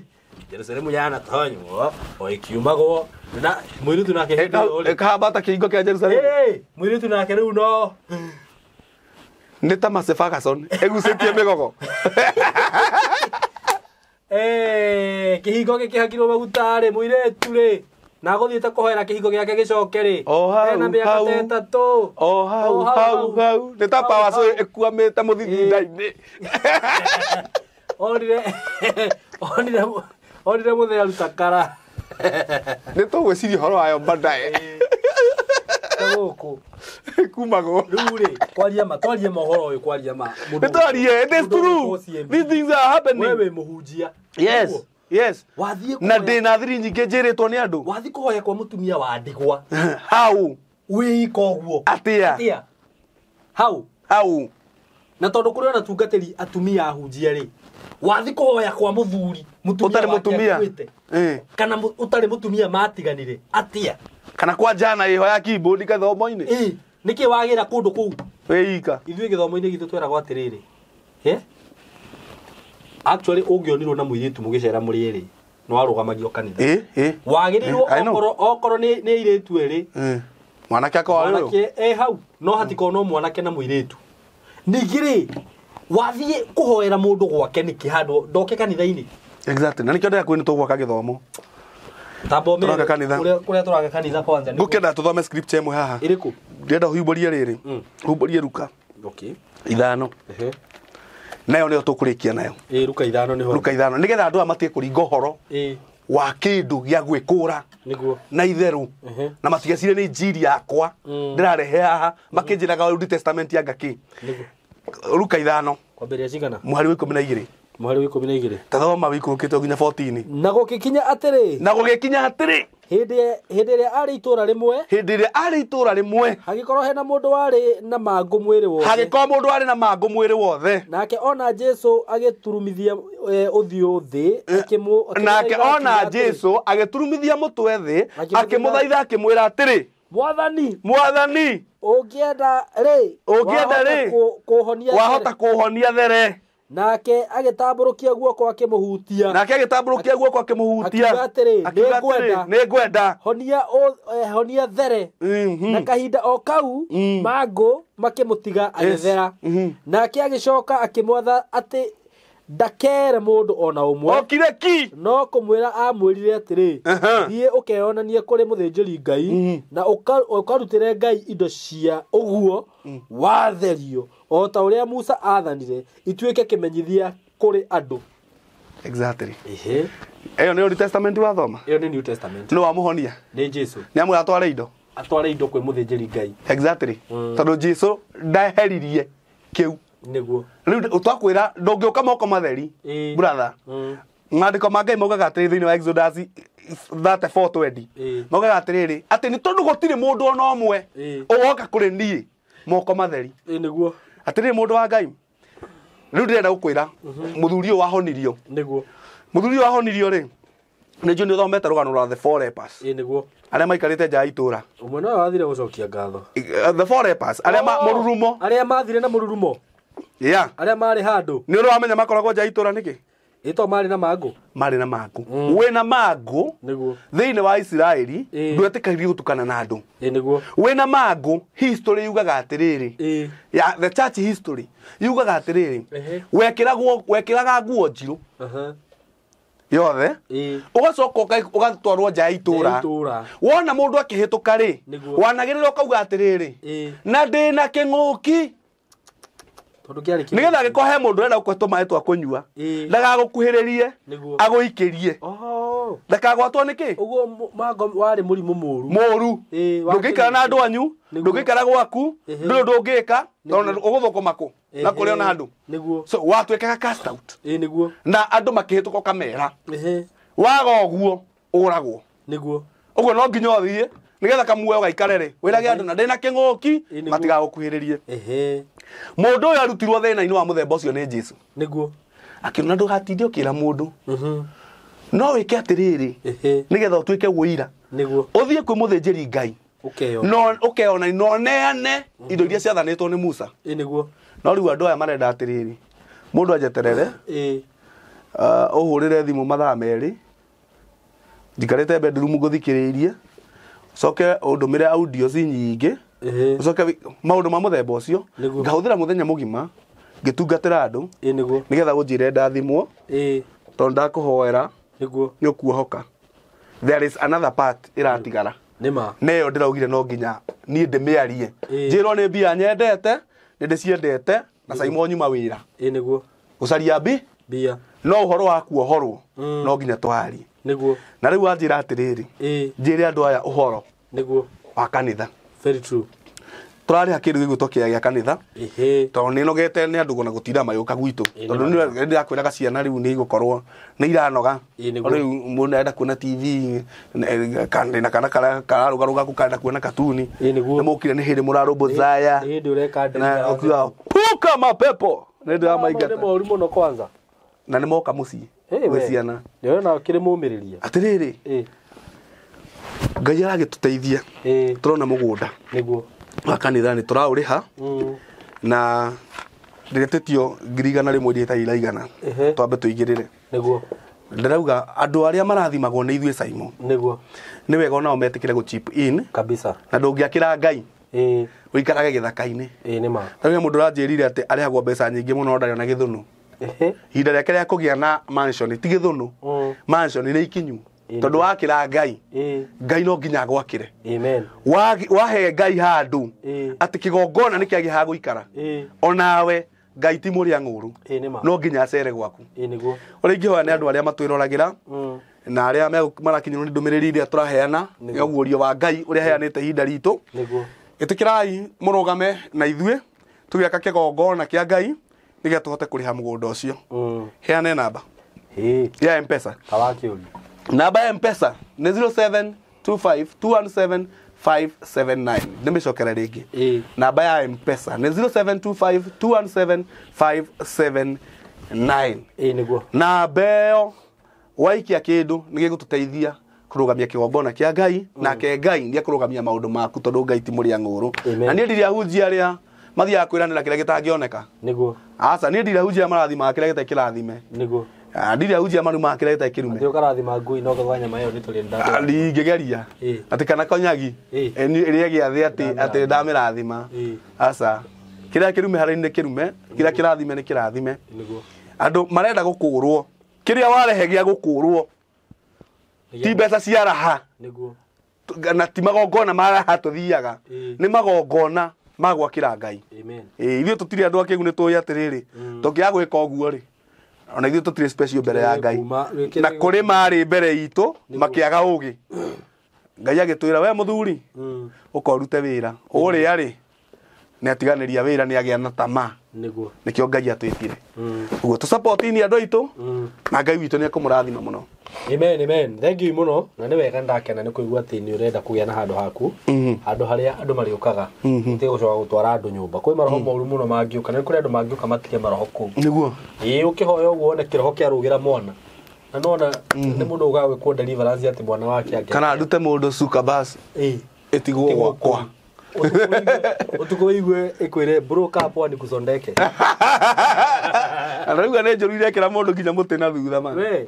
[SPEAKER 1] Jerusalemu yana tonywo o ikiumagwo na mwiritu nake
[SPEAKER 2] kahambata kiingo kia Jerusalemu
[SPEAKER 1] mwiritu nake riu no
[SPEAKER 2] ni ta Mace Ferguson egucetie migogo
[SPEAKER 1] kihingo gikihakirwo maguta ri mwiritu ri na guthiite kuhoera kihingo giake gicoke ri ena miaka 3
[SPEAKER 2] hau ni ta power so ekuamite muthithinda-ini
[SPEAKER 1] onire muthe aruta kara
[SPEAKER 2] ni tugwiciria horo wayo baadaye
[SPEAKER 1] guku
[SPEAKER 2] kumago
[SPEAKER 1] riu ri twarie mohoro uyu kwaria ma
[SPEAKER 2] ni twarie it is true these things are happening
[SPEAKER 1] wewe muhunjia
[SPEAKER 2] yes na ndina thiri nyingi njiritwo ni andu
[SPEAKER 1] wathi kuhoya kwa mutumia wa ndigwa
[SPEAKER 2] how
[SPEAKER 1] wi koguo
[SPEAKER 2] atia
[SPEAKER 1] how na tondu kuri ona tungatiri atumia ahunjia ri wathi kuhoya kwa muthuri
[SPEAKER 2] utari mutumia
[SPEAKER 1] kana utari mutumia matiganire atia
[SPEAKER 2] kana kwa jana iho ya keyboard gathomo-ini
[SPEAKER 1] niki wagira kundu kuu
[SPEAKER 2] weika
[SPEAKER 1] ithuĩ gĩthomo-inĩ gitũ tweragwo atĩrĩrĩ actually ũngĩonirwo na mũirĩtu mũgĩcera mũrĩ erĩ no warũgamagio kanitha wagĩrĩirwo okorwo nĩ airĩtu erĩ
[SPEAKER 2] mwanake
[SPEAKER 1] mwanake hau no hatikonwo mwanake na mũirĩtu ningĩ rĩ wathiĩ kũhoera mũndũ gwake nĩkĩ handũ ndoke kanitha-inĩ
[SPEAKER 2] exactly na nĩkĩo ndĩra kwĩnĩ tũgwaka gĩthomo
[SPEAKER 1] tambo mimi kuria turaga kanitha kwanza
[SPEAKER 2] ngukenda tuthome scripture imwe haha
[SPEAKER 1] iriku
[SPEAKER 2] ndenda huiboria riri huiboria Luka 5 nayo nĩyo tũkũrĩkia nayo
[SPEAKER 1] Luka 5 nĩho
[SPEAKER 2] Luka 5 nĩgetha andũ amatige kũringa ũhoro wa kĩndũ gĩa gwĩkũra na itherũ na matigecire nĩ injiri yakwa ndĩrarehe haha makĩnjĩraga Old Testament yanga kĩ Luka 5
[SPEAKER 1] kwambĩrĩria cigana
[SPEAKER 2] mũhari wa 12
[SPEAKER 1] mũhari wa 12
[SPEAKER 2] tathoma wĩkũrũkĩte nginya 14
[SPEAKER 1] na gũgĩkinya atĩrĩ hĩndĩ ĩrĩa arĩ itũũra rĩmwe hagĩkorwo hena mũndũ warĩ na mangũ mwĩrĩ wothe nake ona Jesũ agĩturumithia ũthiũ thĩ
[SPEAKER 2] nake ona Jesũ agĩturumithia mũtwe thĩ akĩmũthaitha akĩmwĩra atĩrĩ Mwathani ũngĩenda rĩ wahota kũhonia there
[SPEAKER 1] nake agĩtambũrũkia guoko akĩmũhutia
[SPEAKER 2] akiuga atĩrĩ nĩngwenda
[SPEAKER 1] honia there na kahinda o kau mangũ makĩmũtiga agĩthera nake agĩcoka akĩmwatha atĩ ndakere mũndũ ona ũmwe
[SPEAKER 2] okire ki
[SPEAKER 1] no kũmwĩra amwĩrire atĩrĩ thiĩ ũkeyonanie kũrĩ mũthĩnjĩri Ngai na ũkarutĩre Ngai indo cia ũguo watherio o ta ũrĩa Musa athanire ituĩke kĩmenyithia kũrĩ andũ.
[SPEAKER 2] Exactly. Eyo nĩ Old Testament wathoma?
[SPEAKER 1] Eyo nĩ New Testament.
[SPEAKER 2] Nĩ wamũhonia?
[SPEAKER 1] Nĩ Jesũ.
[SPEAKER 2] Nĩ amwe atware indo
[SPEAKER 1] kwĩ mũthĩnjĩri Ngai.
[SPEAKER 2] Exactly. Tondũ Jesũ ndaheririe kĩu
[SPEAKER 1] nĩguo
[SPEAKER 2] rĩu twakwĩra ndũngĩũka moko matheri brother maandĩko ma Ngai maugaga atĩrĩ thĩinĩ wa Exodus 34:20 maugaga atĩrĩrĩ atĩ nĩ tondũ gũtirĩ mũndũ ona ũmwe ũgoka kũrĩ niĩ moko matheri
[SPEAKER 1] nĩguo
[SPEAKER 2] atĩrĩ mũndũ wa Ngai rĩu ndĩrenda gũkwĩra mũthuri ũyũ wahonirio
[SPEAKER 1] nĩguo
[SPEAKER 2] mũthuri ũyũ wahonirio rĩ nĩnjũ nĩ ũthomete rũgano rwa the four lepers
[SPEAKER 1] nĩguo
[SPEAKER 2] arĩa maikarĩte nja ya itũũra
[SPEAKER 1] ũmwe no wathire gũcokia ngatho
[SPEAKER 2] the four lepers arĩa
[SPEAKER 1] mathire na mũrurumo arĩa marĩ handũ
[SPEAKER 2] nĩ ũramenya makoragwo nja ya itũũra nĩkĩ
[SPEAKER 1] ĩto marĩ na mangũ
[SPEAKER 2] wĩna mangũ thĩinĩ wa Isiraeli ndwetĩkagĩrio gũtukana na andũ wĩna mangũ history yugaga atĩrĩrĩ the church history yugaga atĩrĩrĩ wekĩraga nguo njirũ yothe ũgacoka ũgatwarwo nja ya itũũra wona mũndũ akĩhĩtũka rĩ wanagĩrĩra ũkauga atĩrĩrĩ na ndĩna kĩng'ũki nigetha angĩkorwo he mũndũ ũrenda gũkũhe tũmaĩ twa kũnyua ndagagũkuhĩrĩrie agũikĩrie ndakagwatwo nĩkĩ
[SPEAKER 1] ũguo mango warĩ mũrimũ
[SPEAKER 2] mũru ndũngĩikara na andũ anyu ndũngĩikara gwaku ndũrĩ ndũngĩka tondũ ũgũthũkũma kũ na kũrĩa na andũ so watuĩkaga cast out na andũ makĩhĩtũka ũkamera waga ũguo ũragwo ũguo no nginya ũthiĩ nigetha kamuoyo gaikare rĩ wĩrage andũ na ndĩna kĩng'ũki matigagũkuhĩrĩrie mũndũ ũyũ arutirwo thĩna-inĩ wa mũthemba ũcio nĩ Jesũ akĩona ndũgatinde ũkĩra mũndũ no wĩke atĩrĩrĩ nigetha ũtuĩke wũira ũthiĩ kwĩ mũthĩnjĩri Ngai ũkeyona na ũneane indo iria ciathanĩtwo nĩ Musa no rĩu andũ aya marenda atĩrĩrĩ mũndũ anjeterere ũhũrĩre thimũ mathaa merĩ njikarĩte bedroom ngũthikĩrĩirie ucoke ũndũmĩre audio nyingĩ ucoke maũndũ ma mũthemba ũcio ngahũthĩra mũthenya mũgima ngĩtungatĩra andũ nigetha ũnjĩre ndathimwo tondũ ndakũhoera nĩ ũkuohoka there is another part ĩratigara neyo ndĩraugire no nginya niĩ ndĩmĩarie njĩrwo nĩ mbia nyendete nĩ ndĩciendete na Simon nyuma wĩra gũcaria mbia no ũhoro wa kuohorwo no nginya twarie na rĩu wanjĩra atĩrĩrĩ njĩre andũ aya ũhoro wa kanitha
[SPEAKER 1] very true
[SPEAKER 2] tũrarĩha kĩndũ gĩgwĩtwo kĩaya gĩa kanitha tondũ nĩ nogete nĩ andũ na gũtinda magĩũka gwitũ tondũ nĩ ndĩrakwĩraga ciana rĩu nĩ igũkorwo nĩ iranoga rĩu mũndũ arenda kuona TV na kana kararũgarũga gũkanda kuona katuni nĩ mũkire nĩ hĩndĩ mũrarũmbũ zaya na ũkiuga puka mapepo nĩ ndĩramaingata na nĩ moka mũciĩ gwĩ ciana
[SPEAKER 1] nĩona kĩrĩ mũmĩrĩria
[SPEAKER 2] atĩrĩrĩ Ngai aragĩtũteithia tũrona mũgũnda wa kanitha nĩ tũraũrĩha na ndĩretĩtio 100,000 ndĩtairaigana twambe tũigĩrĩre ndĩrauga andũ arĩa marathimagwo nĩ ithuĩ Simon nĩ wega onao metĩkĩre gũ chip in kabisa na ndũngĩakĩra Ngai ũikarage gĩthaka-inĩ rĩu mũndũ ũranjĩrire atĩ arĩhagwo mbeca nyingĩ mũno ndarĩ na gĩthũnũ ihinda rĩake rĩa kũgĩa na mansion ti gĩthũnũ mansion nĩ ikinyu tondũ wakĩra Ngai no nginya agwakĩre wahe Ngai handũ atĩ kĩgongona nĩ kĩagĩ ha gũikara onawe Ngai ti muri anguru no nginya acere gwaku uri ingĩhoya nĩ andũ arĩa matwĩroragĩra na arĩa marakinyĩrwo nĩ ndũmĩrĩri iria tũraheana nĩ ũguũrio wa Ngai ũrĩa heanĩte ihinda ritũ ĩtĩkĩrai mũrũgame na ithuĩ tũgĩaka kĩgongona kĩa Ngai nĩgetha tũhote kũrĩha mũgũnda ũcio heane namba ya M-Pesa namba ya M-Pesa nĩ 0725217579 nimĩcokera rĩngĩ namba ya M-Pesa nĩ 0725217579
[SPEAKER 1] nĩguo
[SPEAKER 2] namba ĩyo waikia kĩndũ nĩ gĩgũtũteithia kũrũgamia kĩgongona kĩa Ngai nake Ngai nĩ akũrũgamia maũndũ maku tondũ Ngai ti mũrĩa ng'ũrũ na niĩ ndirĩ ahunjia arĩa mathiaga kwĩranĩra kĩrĩa gĩtangĩoneka nĩguo aca niĩ ndirĩ ahunjia marathima kĩrĩa gĩtarĩ kĩrathime nĩguo ndirĩ ahunjia maruma kĩrĩa gĩtarĩ kĩrume ndio karathima ngui no gwa nyama ĩyo nĩ tũrĩ nda ndingĩgeria atĩ kana konyagi ĩrĩa gĩathĩ atĩ ndamĩrathima aca kĩrĩa kĩrume harĩ-inĩ kĩrume kĩrĩa kĩrathime nĩ kĩrathime nĩguo andũ marenda gũkũrwo kĩrĩa warehe gĩa gũkũrwo ti mbeca cia raha nĩguo na ti magongona maraha tũthiaga nĩ magongona magwakĩra Ngai ithuĩ tũtirĩ andũ akĩgu nĩ tũĩ atĩrĩrĩ tũngĩaga gwĩka ũguo rĩ ona ithuĩ tũtirĩ special mbere ya Ngai na kũrĩ marĩ mbere itũ makĩaga ũgĩ Ngai agĩtwĩra we mũthuri ũkorute wĩra ũrĩa rĩ nĩ atiganĩria wĩra nĩ agĩa na tamaa nĩguo nĩkĩo Ngai atwĩtire ũguo tũ support ni andũ aitũ na Ngai witũ nĩ akũmũrathima mũno amen thank you mũno na nĩ wega ndakena nĩ kũigua atĩ nĩ ũrenda kũgĩa na handũ haku handũ harĩa andũ marĩũkaga ũtige gũcoka gũtwara andũ nyũmba kwĩ maroho moru mũno mangĩũka na kũrĩ andũ mangĩũka matige maroho kũu nĩguo ũkĩhoya ũguo one kĩroho kĩarũgĩra mwana na nona nĩ mũndũ ũgaga gwĩkwo deliverance atĩ mwana wake kana ndute mũndũ suka basi ĩtigwo gwakwa utuko igwe ikwire broke up wa nikusondeke araugwa nĩ njũru irekera mũndũ nginya mũtĩ na thutha man we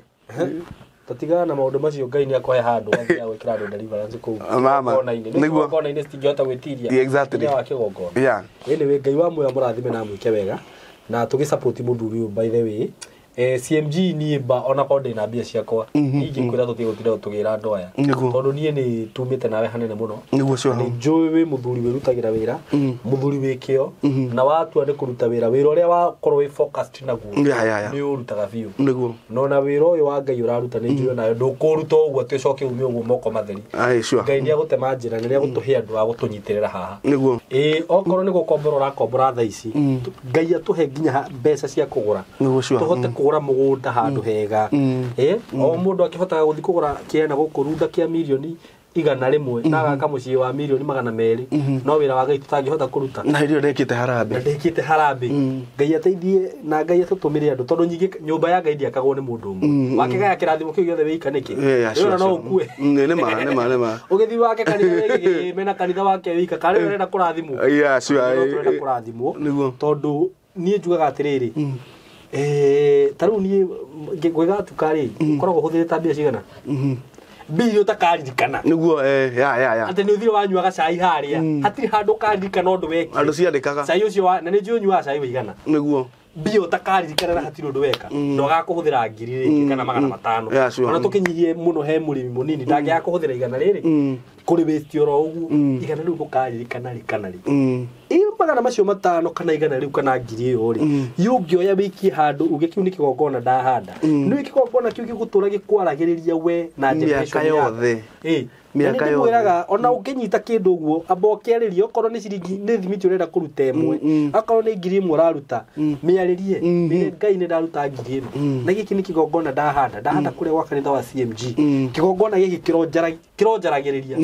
[SPEAKER 2] tatigana na maũndũ macio Ngai nĩ akohe handũ ya gwĩkĩra andũ deliverance kũu nĩguo kona-inĩ citingĩhota gwĩtiria exactly wa kĩgongona anyway Ngai wa muoyo mũrathime na mwĩke wega na tũgĩ-support mũthuri ũyũ by the way CMG niĩ mba ona konde na mbia ciakwa ingĩkwĩra tũtigũtinda tũgĩra andũ aya tondũ niĩ nĩ tumĩte nawe hanene mũno nĩ njũĩ wĩ mũthuri wĩrutagĩra wĩra mũthuri wĩ kĩo na watua nĩ kũruta wĩra ũrĩa wakorwo wĩ focused naguo nĩ ũrutaga biũ no na wĩra ũyũ wa Ngai ũraruta nĩ njũĩ nayo ndũkũruta ũguo atĩ ũcoke ume ũguo moko matheri Ngai nĩ agũtema njĩra nĩ agũtũhe andũ a gũtũnyitĩrĩra haha okorwo nĩ gũkombora ũrakombora thaa ici Ngai atũhe nginya mbeca cia kũgũra tũhote kũgũra mũgũnda handũ hega o mũndũ akĩhotaga gũthiĩ kũgũra kĩena gũkũ runda kĩa mirioni 100 na agaka mũciĩ wa mirioni 200 no wĩra wa Ngai tũtangĩhota kũruta na hĩndĩ ĩyo ndekĩte harambe Ngai ateithie na Ngai atũtũmĩre andũ tondũ nyingĩ nyũmba ya Ngai ndiakagwo nĩ mũndũ ũmwe wakĩgaya kĩrathimo kĩu gĩothe wĩika nĩkĩ wĩra no ũkue nĩma ũgĩthiĩ wake kanitha mena kanitha wake wĩika karĩ ũrenda kũrathimwo ũrenda kũrathimwo tondũ niĩ njugaga atĩrĩrĩ tarũ niĩ ngwĩga tukari ũkoragwo ũhũthĩrĩte mbia cigana mbia ũtakaririkana nĩguo atĩ nĩ ũthire wanyuaga cai harĩa hatirĩ handũ ũkaririkana ũndũ wekire andũ ciandĩkaga cai ũcio na nĩ njũĩ nyuaga cai wĩigana nĩguo mbia ũtakaririkana na hatirĩ ũndũ weka ndũgakũhũthĩra 1,000 kana 500 ona tũkĩnyihie mũno he mũrĩmi mũnini ndangĩaga kũhũthĩra igana rĩrĩ kũrĩ waste oro ũguo igana rĩu ndũkaririkana rĩkana rĩ magana macio 5 kana igana rĩu kana 1,000 rĩ yũngĩoya wĩkie handũ uge kiu nĩ kĩgongona ndahanda nĩ kĩgongona kiu gĩgũtũra gĩkwaragĩrĩria we na generation yothe mĩaka yothe ona ũkĩnyita kĩndũ ũguo amba ũkĩarĩria okorwo nĩ ciringi nĩ thimiti ũrenda kũruta ĩmwe okorwo nĩ 1,000 ũraruta mĩarĩrie Ngai nĩ ndaruta 1,000 na gĩkĩ nĩ kĩgongona ndahanda kũrĩa gwa kanitha wa CMG kĩgongona gĩkĩ kĩronjaragĩrĩria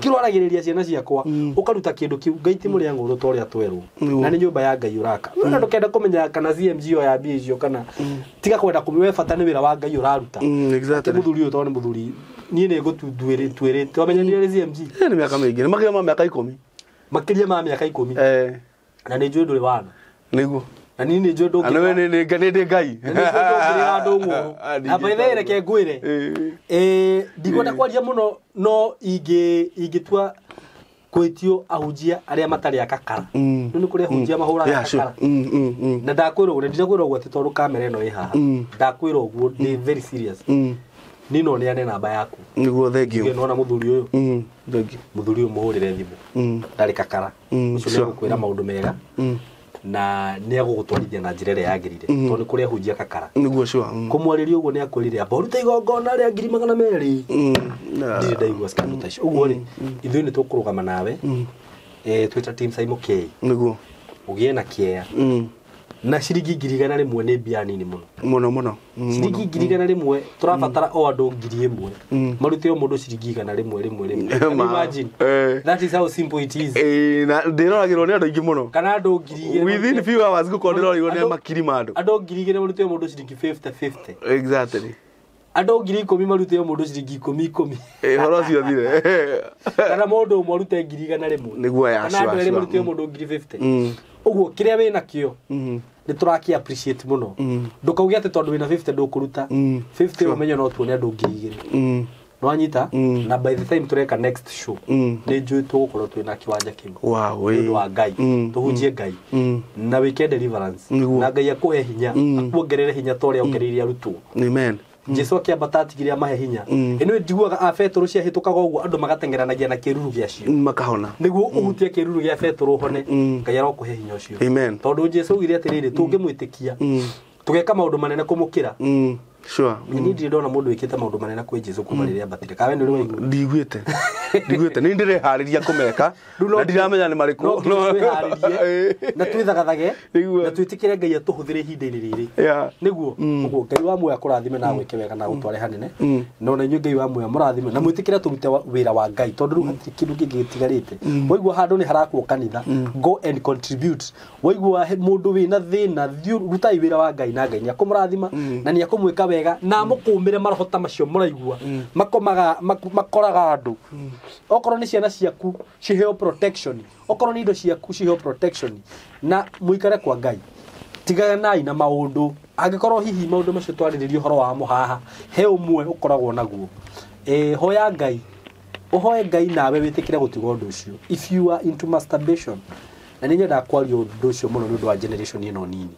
[SPEAKER 2] kĩroragĩrĩria ciana ciakwa ũkaruta kĩndũ kĩu Ngai ti mũrĩa ng'ũrũ ta ũrĩa twerwo na nĩ nyũmba ya Ngai ũraka na ndũkenda kũmenya kana CMG o ya mbia icio kana tiga kwenda kũmĩwe bata nĩ wĩra wa Ngai ũraruta mũthuri ũyũ tondũ nĩ mũthuri niĩ nĩ ngũtwĩrĩte twamenyanire CMG nĩ mĩaka mĩingĩ nĩ makĩria ma mĩaka 10 makĩria ma mĩaka 10 na nĩ njũĩ ndũrĩ wana nĩguo na niĩ nĩ njũĩ ndũngĩ ana we nĩ Ngai ndũngĩrĩra andũ ng'ũrũ aba ithereke ngwĩre ndikwenda kwaria mũno no ingĩtua kwĩtio ahunjia arĩa matarĩ akakara nĩ kũrĩ ahunjia mahũraga akakara na ndakwĩra ũguo ndinakwĩra ũguo atĩ tondũ kamera ĩno ĩ haha ndakwĩra ũguo nĩ very serious nino nĩ ane namba yaku niguo thengio nĩ ona mũthuri ũyũ thengio mũthuri ũyũ mũhũrĩre thimũ ndarĩ kakara ũcio nĩ gũkwĩra maũndũ mega
[SPEAKER 1] na nä agågåtwarithia na njä ra ä rä yagä tondå nä kå rä ahunjia kakara
[SPEAKER 2] niguo
[SPEAKER 1] kå mwarä å guo nä akwä rire amba å ruta igongona rä a 200,000 ndirä ndaigua scandal ta icio å guo rä ithuä nä tå kå rå gama nawe twä ta team Simon K
[SPEAKER 2] niguo
[SPEAKER 1] å gä e na kä ea na ciringi 100,000 nä mbia nini
[SPEAKER 2] muno
[SPEAKER 1] ciringi 100,000 tå rabatara o andå 1,000 marute o må ndå ciringi 100,000 imagine that is how simple it is
[SPEAKER 2] na ndä roragä rwo nä andå aingä må no
[SPEAKER 1] kana andå 2,000
[SPEAKER 2] within few hours gå korwo ndä roragä nä makiri ma andå
[SPEAKER 1] andå 2,000 marute o må ndå ciringi 50
[SPEAKER 2] exactly
[SPEAKER 1] andå 10,000 marute o må ndå ciringi 10
[SPEAKER 2] horo cio thire
[SPEAKER 1] kana må ndå ũmwe arute 100,000
[SPEAKER 2] niguo ya
[SPEAKER 1] kana andå erĩ marute o må ndå 50 uguo kiria we nakio ni turaki appreciate muno ndukauge ati tondu wina 50 ndukuruta 50 umenye no tuone andu 2,000 no anyita na by the time tureka next show ni njui tugukorwo twina kiwanja kingi
[SPEAKER 2] wow we
[SPEAKER 1] wa ngai tuhunjie ngai na wike deliverance na ngai akuhe hinya akuongerere hinya toria ongereire arutwo
[SPEAKER 2] amen
[SPEAKER 1] Jesu akiambata atigiria mahe hinya eno ndiguaga a Petro cia hitukaga uguo andu magatengeranagia na kiruru gia cio
[SPEAKER 2] makahona
[SPEAKER 1] niguo uhutie kiruru gia Petro hone ngai arokuhe hinya ucio
[SPEAKER 2] amen
[SPEAKER 1] tondu Jesu ugire atiriri tungimwitikia tugeka maundu manene kumukira
[SPEAKER 2] sure
[SPEAKER 1] ni ndi ndona mundu wikite maundu manene kwi Jesu kuma riria batire kawe ni uri waigua
[SPEAKER 2] ndigwite ni ndire hariria kumeka na ndiramenya ni mariku
[SPEAKER 1] no na twithagathage na twitikire ngai atuhuthire ihinda-ini riri niguo uguo ngai wa muoya kurathime na gwike wega na gutware hanene no na ngai wa muoya murathime na mwitikire turute wira wa ngai tondu ru hatiri kindu kingi gitigarite waigua handu ni harakwo kanitha go and contribute waigua mundu wina thina rutai wira wa ngai na ngai ni akumurathima na ni akumwika wega na mukumire marohota macio muraigua makomaga makoraga andu okorwo ni ciana ciaku ciheo protection okorwo ni indo ciaku ciheo protection na muikare kwa ngai tiganai na maundu angikorwo hihi maundu macio twariririo horo wa muhaha he umwe ukoragwo naguo hoya ngai uhoe ngai nawe witikire gutiga undu ucio if you are into masturbation na ninya ndakwaria undu ucio muno ni undu wa generation ino nini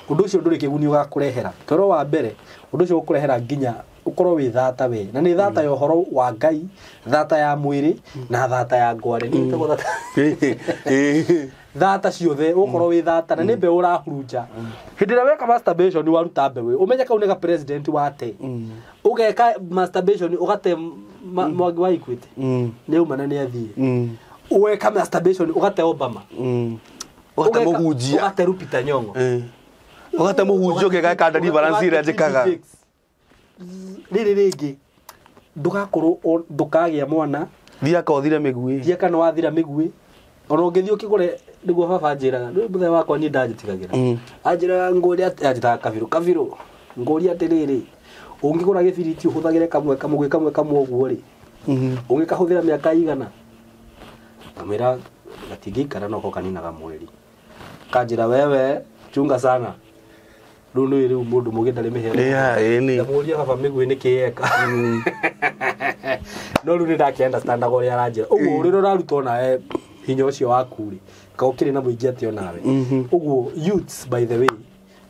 [SPEAKER 1] undu ucio nduri kiguni ugakurehera toro wa mbere undu ucio ukurehera nginya ukorwo wi thata we na ni thata ya horo wa ngai thata ya mwiri na thata ya ngware ni to thata thata ciothe ukorwo wi thata na ni mbe urahurunja hindira weka masturbation ni waruta mbe we umenya kau nega president wate ugeka masturbation ugate mwagi wa Equity ni umana ni athie uweka masturbation ugate Obama
[SPEAKER 2] ugate muhunjia
[SPEAKER 1] ugate Rupita Nyong'o
[SPEAKER 2] ugate muhunjia ugeka deliverance ira njikaga riri ringi ndugakorwo ndukagia mwana thia kothire migui
[SPEAKER 1] thia kana wathira migui ona ungithii ukigure niguo baba njiraga muthe wakwa ni ndanjitigagira anjiraga nguri ajita kabiru nguri atiriri ungigura gibiriti uhuthagire kamwe uguo ri ungikahuthira miaka igana kamera gatigikara no kokaninaga mweri kanjira wewe chunga sana runo iri mundu mugindari mihere
[SPEAKER 2] ni
[SPEAKER 1] ndamuria baba migwi ni kieka no runi ndakienda stand gore aranjira uguo uriro raruto na hinya ucio waku ri kaukiri na muingi atio nawe uguo youths by the way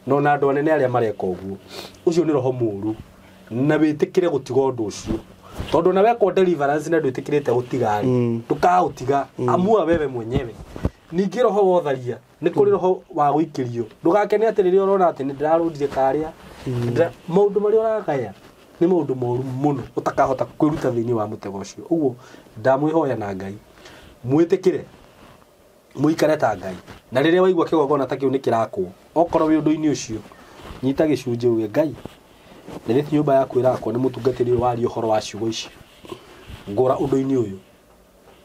[SPEAKER 1] no na andu anene aria mareka uguo ucio ni roho muru na witikire gutiga undu ucio tondu na weko deliverance na ndutikirite gutigari ndukahutiga amua wewe mwenyewe ningi roho wotharia ni kuri roho wa guikirio ndugakene atiriri urona ati ndirarundire karia maundu mari uragaya ni maundu moru muno utakahota kwiruta thiini wa mutego ucio uguo ndamwihoya na ngai mwitikire muikare ta ngai na riria waigua kigogona ta kiu ni kirakwo okorwo wi undu-ini ucio nyita gicunje uge ngai na rithi nyumba yaku irakwo ni mutungatiri wari uhoro wa ciugo ici ngora undu-ini uyu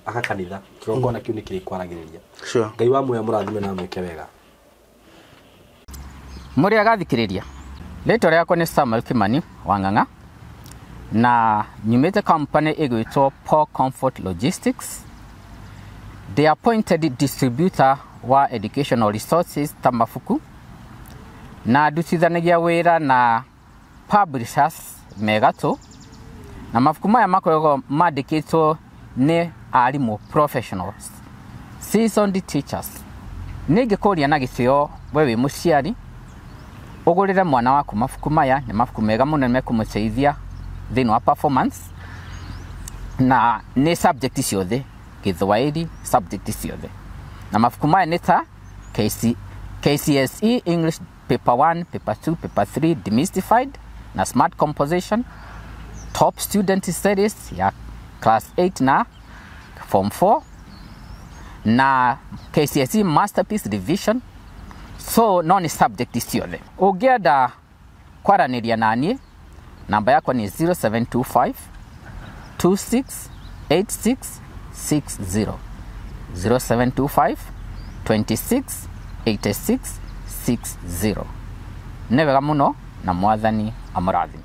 [SPEAKER 1] aka kanitha kigogona kiu ni kiri kwaragiriria ngai wa muoya murathime na mwike wega
[SPEAKER 3] muri agathikiriria rito riakwa ni Samuel Kimani wa Ng'ang'a na nyumite company igwitwo Paul Comfort Logistics the appointed distributor wa educational resources ta mafuku na ndutithanagia wira na publishers megato na mafuku maya makoragwo mandikitwo ni arimu professionals seasoned teachers ningikuria na gitio wewe muciari ugurire mwana waku mafuku maya ni mafuku mega muno mekumuteithia thini wa performance na ni subject ciothe Githwairi subject ciothe na mafuku maya ni ta KCSE English paper 1, paper 2, paper 3 demystified na smart composition. Top student studies ya class 8 na form 4 na KCSE masterpiece division. So non subject ciothe ungienda kwaraniria nanie namba yakwa ni 0725 268660 0725 268660. Nĩ wega mũno na mwathani amũrathime.